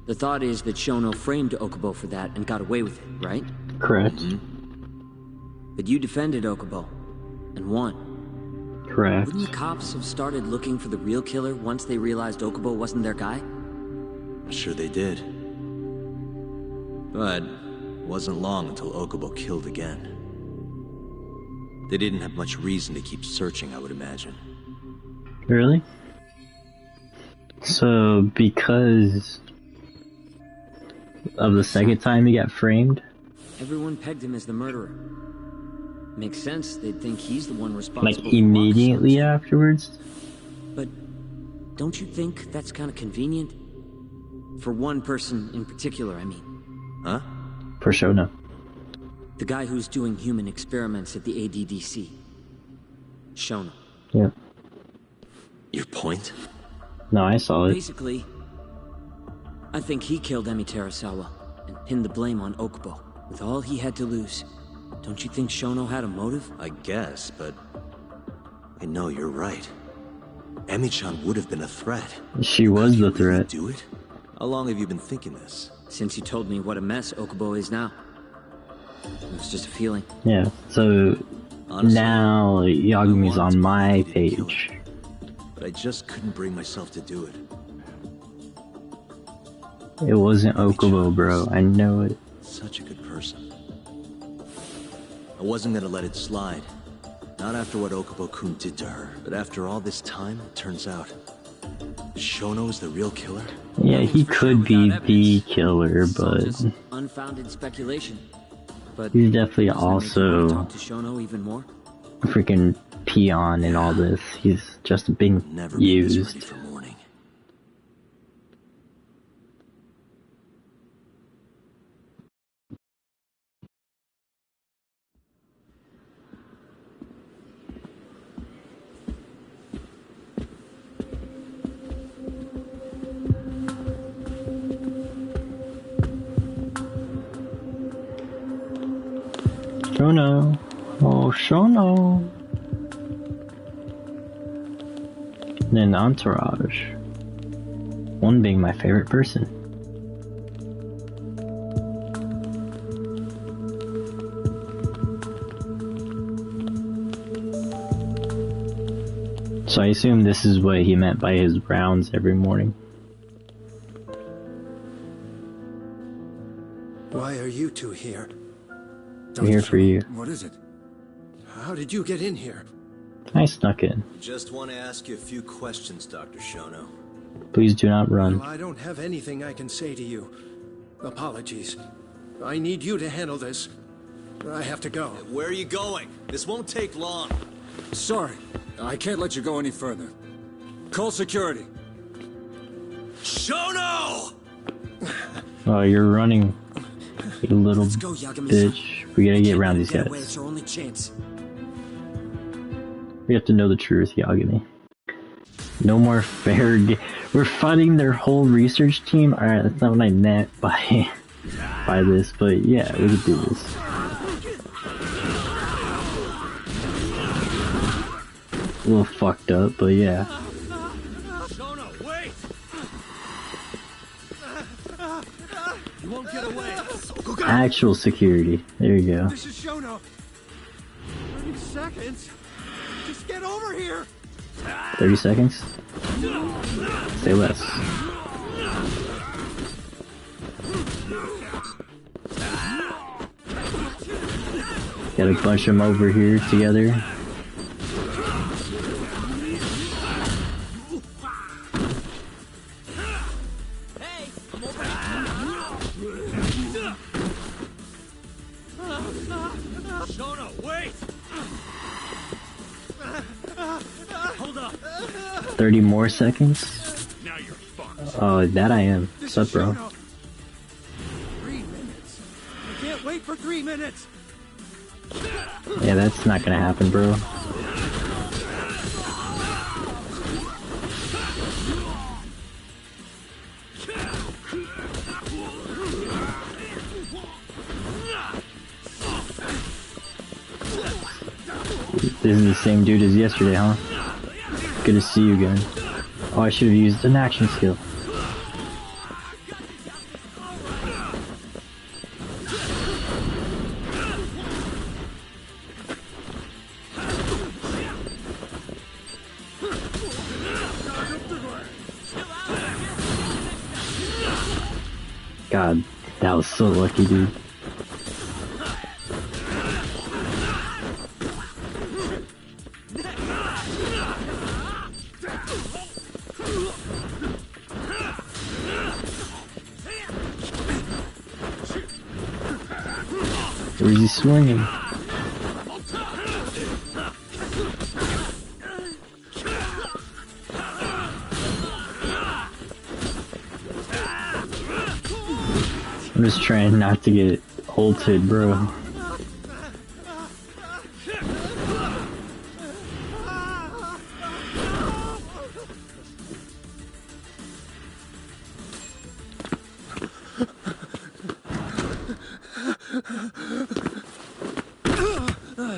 Speaker 2: The thought is that Shono framed Okubo for that and got away with it, right?
Speaker 1: Correct.
Speaker 3: Mm-hmm.
Speaker 2: But you defended Okubo, and won.
Speaker 1: Correct.
Speaker 2: Wouldn't the cops have started looking for the real killer once they realized Okubo wasn't their guy?
Speaker 3: I'm sure they did. But it wasn't long until Okubo killed again. They didn't have much reason to keep searching, I would imagine.
Speaker 1: Really? So, because of the second time he got framed?
Speaker 2: Everyone pegged him as the murderer. Makes sense, they'd think he's the one responsible.
Speaker 1: Like, immediately afterwards?
Speaker 2: But don't you think that's kind of convenient? For one person in particular, I mean.
Speaker 3: Huh?
Speaker 1: For Shono.
Speaker 2: The guy who's doing human experiments at the ADDC. Shono.
Speaker 1: Yeah.
Speaker 3: Your point?
Speaker 1: No, I saw it.
Speaker 2: Basically, I think he killed Emi Terasawa and pinned the blame on Okubo. With all he had to lose, don't you think Shono had a motive?
Speaker 3: I guess, but I know you're right. Emi-chan would have been a threat.
Speaker 1: She was the threat.
Speaker 3: Do it? How long have you been thinking this?
Speaker 2: Since you told me what a mess Okubo is now. It was just a feeling.
Speaker 1: Yeah, so honestly, now Yagumi's on my page.
Speaker 3: But I just couldn't bring myself to do it.
Speaker 1: It wasn't Okubo, bro. I know it.
Speaker 3: Such a good person. I wasn't gonna let it slide. Not after what Okubo-kun did to her. But after all this time, it turns out Shono is the real killer?
Speaker 1: Yeah, he could be the killer, but
Speaker 2: unfounded speculation. But
Speaker 1: he's definitely also
Speaker 2: talk to Shono even more?
Speaker 1: a freaking peon in all this. He's just being used. Shono. Oh, Shono. And then Entourage. One being my favorite person. So I assume this is what he meant by his rounds every morning.
Speaker 10: Why are you two here?
Speaker 1: I'm here for you.
Speaker 10: What is it? How did you get in here?
Speaker 1: I snuck in.
Speaker 3: Just want to ask you a few questions, Dr. Shono.
Speaker 1: Please do not run.
Speaker 10: Well, I don't have anything I can say to you. Apologies. I need you to handle this. I have to go.
Speaker 3: Where are you going? This won't take long.
Speaker 16: Sorry, I can't let you go any further. Call security.
Speaker 3: Shono!
Speaker 1: Oh, you're running, you little
Speaker 2: Let's go,
Speaker 1: bitch. We gotta get around these guys.
Speaker 2: It's our only chance.
Speaker 1: We have to know the truth, Yagami. No more fair game. We're fighting their whole research team? Alright, that's not what I meant by this, but yeah, we could do this. A little fucked up, but yeah.
Speaker 10: Shono, wait! You won't get away.
Speaker 1: Actual security. There you go.
Speaker 10: This is Shono. 30 seconds. Just get over here.
Speaker 1: 30 seconds? Say less. Gotta bunch them over here together.
Speaker 10: Shono, wait! Hold up.
Speaker 1: 30 more seconds? Oh, that I am. What's up, bro?
Speaker 10: 3 minutes. I can't wait for 3 minutes.
Speaker 1: Yeah, that's not gonna happen, bro. This is the same dude as yesterday, huh? Good to see you again. Oh, I should have used an action skill. God, that was so lucky, dude. Or is he swinging? I'm just trying not to get ulted, bro.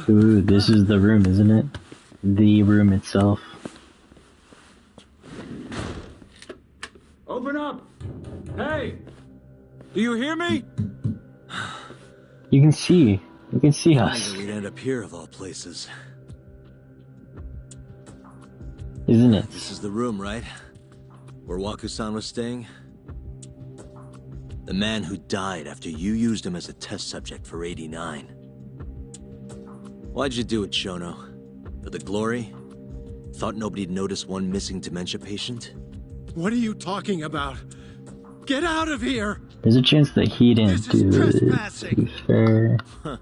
Speaker 1: Ooh, this is the room, isn't it? The room itself.
Speaker 16: Open up! Hey! Do you hear me?
Speaker 1: You can see us.
Speaker 3: We'd end up here of all places.
Speaker 1: Isn't it?
Speaker 3: This is the room, right? Where Waku-san was staying? The man who died after you used him as a test subject for 89. Why'd you do it, Shono? For the glory? Thought nobody'd notice one missing dementia patient?
Speaker 10: What are you talking about? Get out of here!
Speaker 1: There's a chance that he didn't do it, to be fair.
Speaker 3: Huh.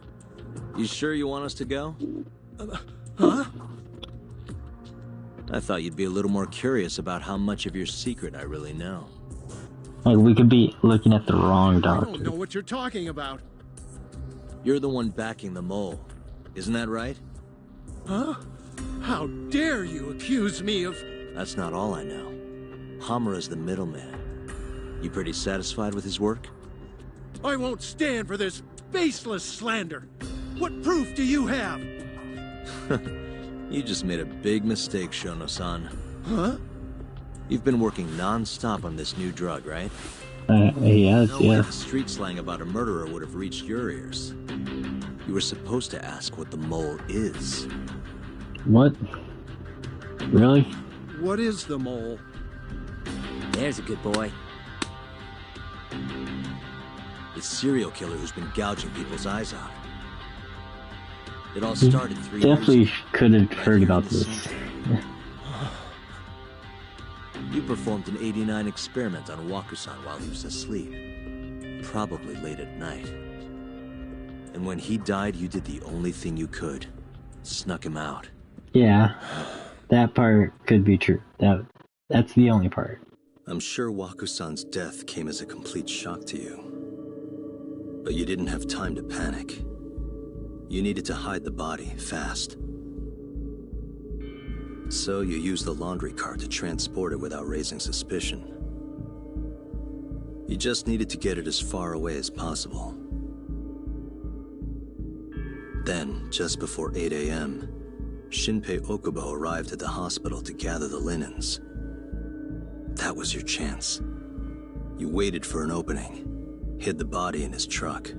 Speaker 3: You sure you want us to go?
Speaker 10: Huh?
Speaker 3: I thought you'd be a little more curious about how much of your secret I really know.
Speaker 1: Like, we could be looking at the wrong
Speaker 10: I
Speaker 1: doctor.
Speaker 10: don't know what you're talking about.
Speaker 3: You're the one backing the mole. Isn't that right?
Speaker 10: Huh? How dare you accuse me of...
Speaker 3: That's not all I know. Hamura's the middleman. You pretty satisfied with his work?
Speaker 10: I won't stand for this baseless slander. What proof do you have?
Speaker 3: You just made a big mistake, Shono-san.
Speaker 10: Huh?
Speaker 3: You've been working non-stop on this new drug, right?
Speaker 1: Yes,
Speaker 3: no way
Speaker 1: yeah.
Speaker 3: the street slang about a murderer would have reached your ears. You were supposed to ask what the mole is.
Speaker 1: What? Really?
Speaker 10: What is the mole?
Speaker 2: There's a good boy.
Speaker 3: The serial killer who's been gouging people's eyes out. It all started 3 years
Speaker 1: Definitely
Speaker 3: ago.
Speaker 1: could have heard about this.
Speaker 3: You performed an 89 experiment on Waku-san while he was asleep. Probably late at night. And when he died, you did the only thing you could. Snuck him out.
Speaker 1: Yeah, that part could be true. That's the only part.
Speaker 3: I'm sure Waku-san's death came as a complete shock to you. But you didn't have time to panic. You needed to hide the body, fast. So you used the laundry cart to transport it without raising suspicion. You just needed to get it as far away as possible. Then, just before 8 a.m., Shinpei Okubo arrived at the hospital to gather the linens. That was your chance. You waited for an opening, hid the body in his truck.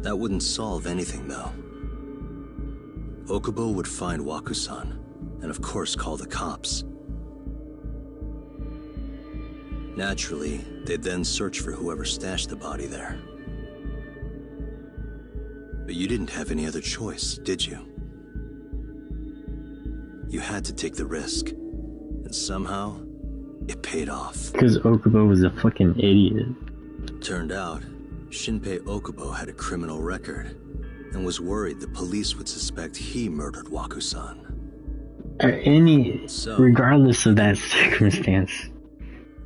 Speaker 3: That wouldn't solve anything, though. Okubo would find Waku-san, and of course call the cops. Naturally, they'd then search for whoever stashed the body there. But you didn't have any other choice, did you? You had to take the risk, and somehow, it paid off.
Speaker 1: Because Okubo was a fucking idiot.
Speaker 3: Turned out, Shinpei Okubo had a criminal record, and was worried the police would suspect he murdered Waku-san.
Speaker 1: Regardless of that circumstance.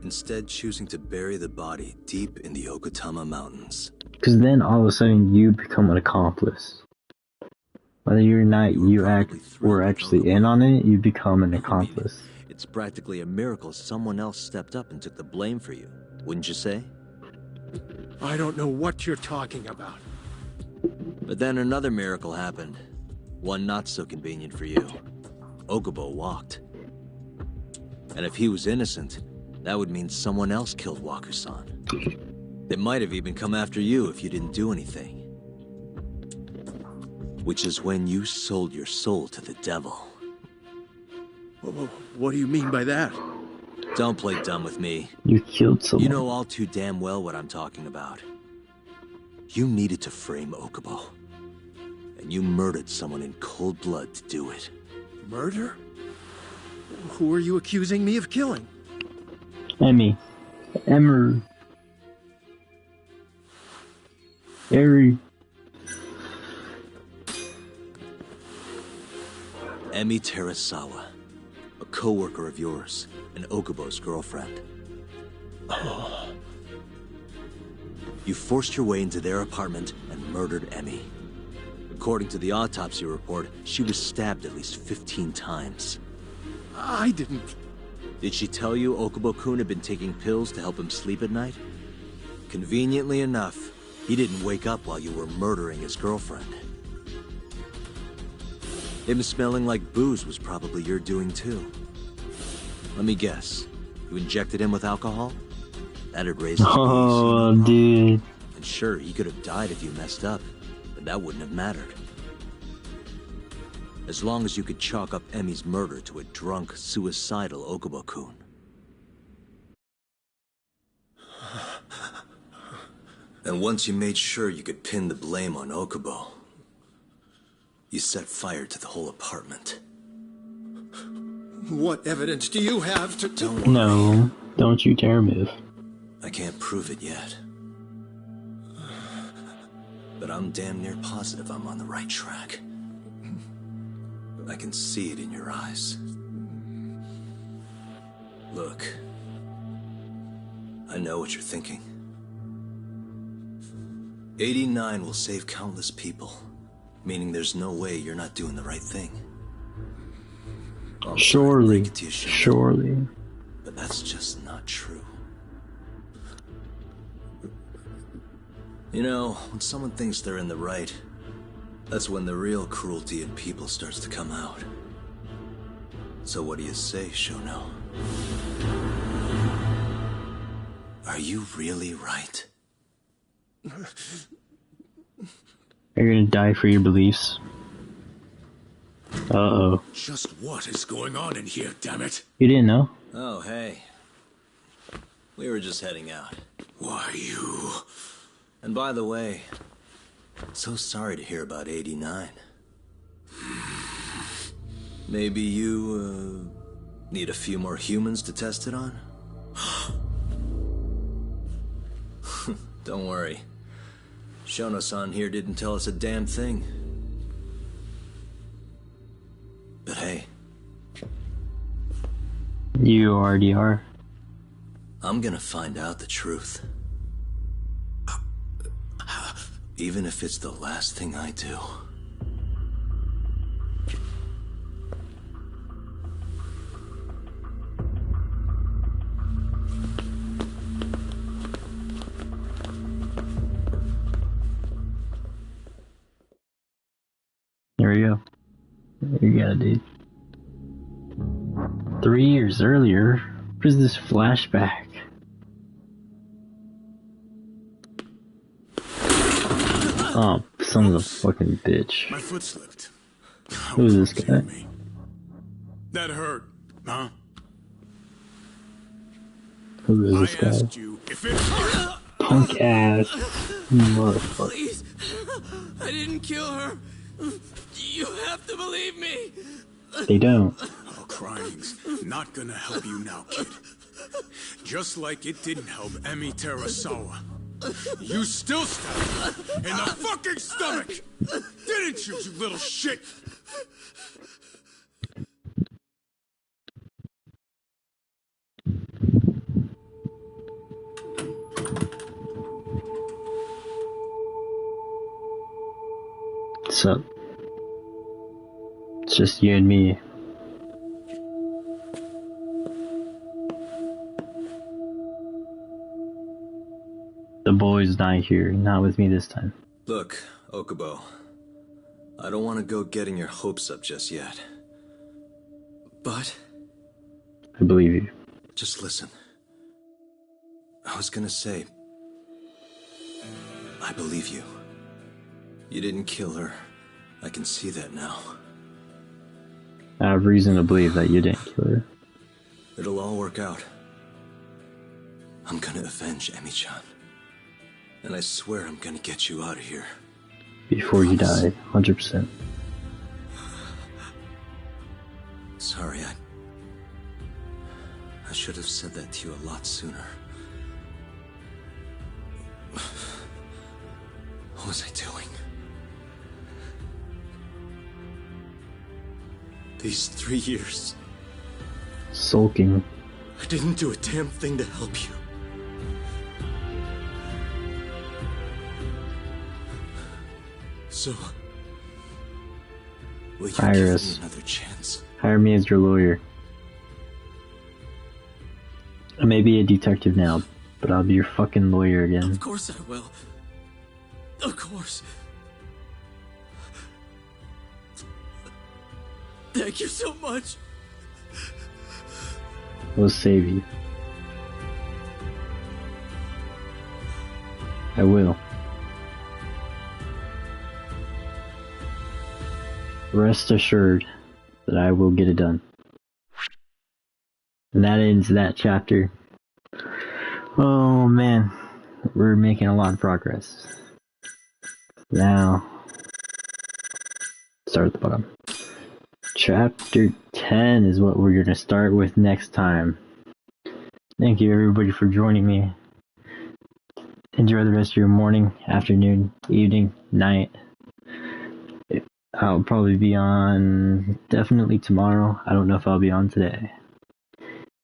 Speaker 3: Instead choosing to bury the body deep in the Okutama Mountains.
Speaker 1: Because then all of a sudden you become an accomplice. Whether you're not, were actually in on it, you become an accomplice.
Speaker 3: It's practically a miracle someone else stepped up and took the blame for you, wouldn't you say?
Speaker 10: I don't know what you're talking about.
Speaker 3: But then another miracle happened. One not so convenient for you. Okubo walked. And if he was innocent, that would mean someone else killed Waku-san. They might have even come after you if you didn't do anything. Which is when you sold your soul to the devil.
Speaker 10: What do you mean by that?
Speaker 3: Don't play dumb with me.
Speaker 1: You killed someone.
Speaker 3: You know all too damn well what I'm talking about. You needed to frame Okubo. And you murdered someone in cold blood to do it.
Speaker 10: Murder? Who are you accusing me of killing?
Speaker 1: Emmer. scary.
Speaker 3: Emi Terasawa, a co-worker of yours, and Okubo's girlfriend. You forced your way into their apartment and murdered Emi. According to the autopsy report, she was stabbed at least 15 times.
Speaker 6: I didn't...
Speaker 3: Did she tell you Okubo-kun had been taking pills to help him sleep at night? Conveniently enough, he didn't wake up while you were murdering his girlfriend. Him smelling like booze was probably your doing too. Let me guess. You injected him with alcohol? That'd raise his
Speaker 1: Oh, dude.
Speaker 3: And sure, he could have died if you messed up, but that wouldn't have mattered. As long as you could chalk up Emi's murder to a drunk, suicidal Okubo-kun. And once you made sure you could pin the blame on Okubo, you set fire to the whole apartment.
Speaker 10: What evidence do you have to...
Speaker 1: No, don't you dare move.
Speaker 3: I can't prove it yet. But I'm damn near positive I'm on the right track. I can see it in your eyes. Look, I know what you're thinking. 89 will save countless people, meaning there's no way you're not doing the right thing.
Speaker 1: Surely, surely.
Speaker 3: But that's just not true. You know, when someone thinks they're in the right, that's when the real cruelty in people starts to come out. So what do you say, Shono? Are you really right?
Speaker 1: Are you gonna die for your beliefs? Uh-oh.
Speaker 6: Just what is going on in here, damn it?
Speaker 1: You didn't know?
Speaker 3: Oh, hey. We were just heading out.
Speaker 6: Why, you...
Speaker 3: And by the way, so sorry to hear about 89. Maybe you, need a few more humans to test it on? Don't worry. Shono-san here didn't tell us a damn thing. But hey.
Speaker 1: You already are.
Speaker 3: I'm gonna find out the truth. Even if it's the last thing I do.
Speaker 1: There we go. There you go, dude. 3 years earlier? What is this flashback? Oh, son of a fucking bitch.
Speaker 6: My foot slipped.
Speaker 1: Who is this guy?
Speaker 6: That hurt, huh?
Speaker 1: Who is this
Speaker 6: I
Speaker 1: guy?
Speaker 6: asked you if it hurt.
Speaker 1: Punk ass motherfucker.
Speaker 10: Please, I didn't kill her. You have to believe me.
Speaker 1: They don't.
Speaker 6: Oh, crying's not gonna help you now, kid. Just like it didn't help Emi Terasawa. You still stabbed her in the fucking stomach! Didn't you, you little shit?
Speaker 1: What's up? It's just you and me. The boy's not here, not with me this time.
Speaker 3: Look, Okubo. I don't want to go getting your hopes up just yet. But...
Speaker 1: I believe you.
Speaker 3: Just listen. I was gonna say... I believe you. You didn't kill her. I can see that now.
Speaker 1: I have reason to believe that you didn't kill her.
Speaker 3: It'll all work out. I'm gonna avenge Emi-chan. And I swear I'm gonna get you out of here.
Speaker 1: Before you die, 100%.
Speaker 3: Sorry, I should have said that to you a lot sooner.
Speaker 10: What was I doing? These 3 years,
Speaker 1: Sulking.
Speaker 10: I didn't do a damn thing to help you. So, will you
Speaker 1: Hire
Speaker 10: give
Speaker 1: us.
Speaker 10: me another chance?
Speaker 1: Hire me as your lawyer. I may be a detective now, but I'll be your fucking lawyer again.
Speaker 10: Of course I will. Of course. Thank you so much.
Speaker 1: We'll save you. I will. Rest assured that I will get it done. And that ends that chapter. Oh man, we're making a lot of progress. Now, start at the bottom. Chapter 10 is what we're going to start with next time. Thank you everybody for joining me. Enjoy the rest of your morning, afternoon, evening, night. I'll probably be on definitely tomorrow. I don't know if I'll be on today.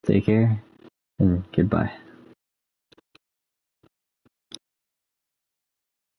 Speaker 1: Take care and goodbye.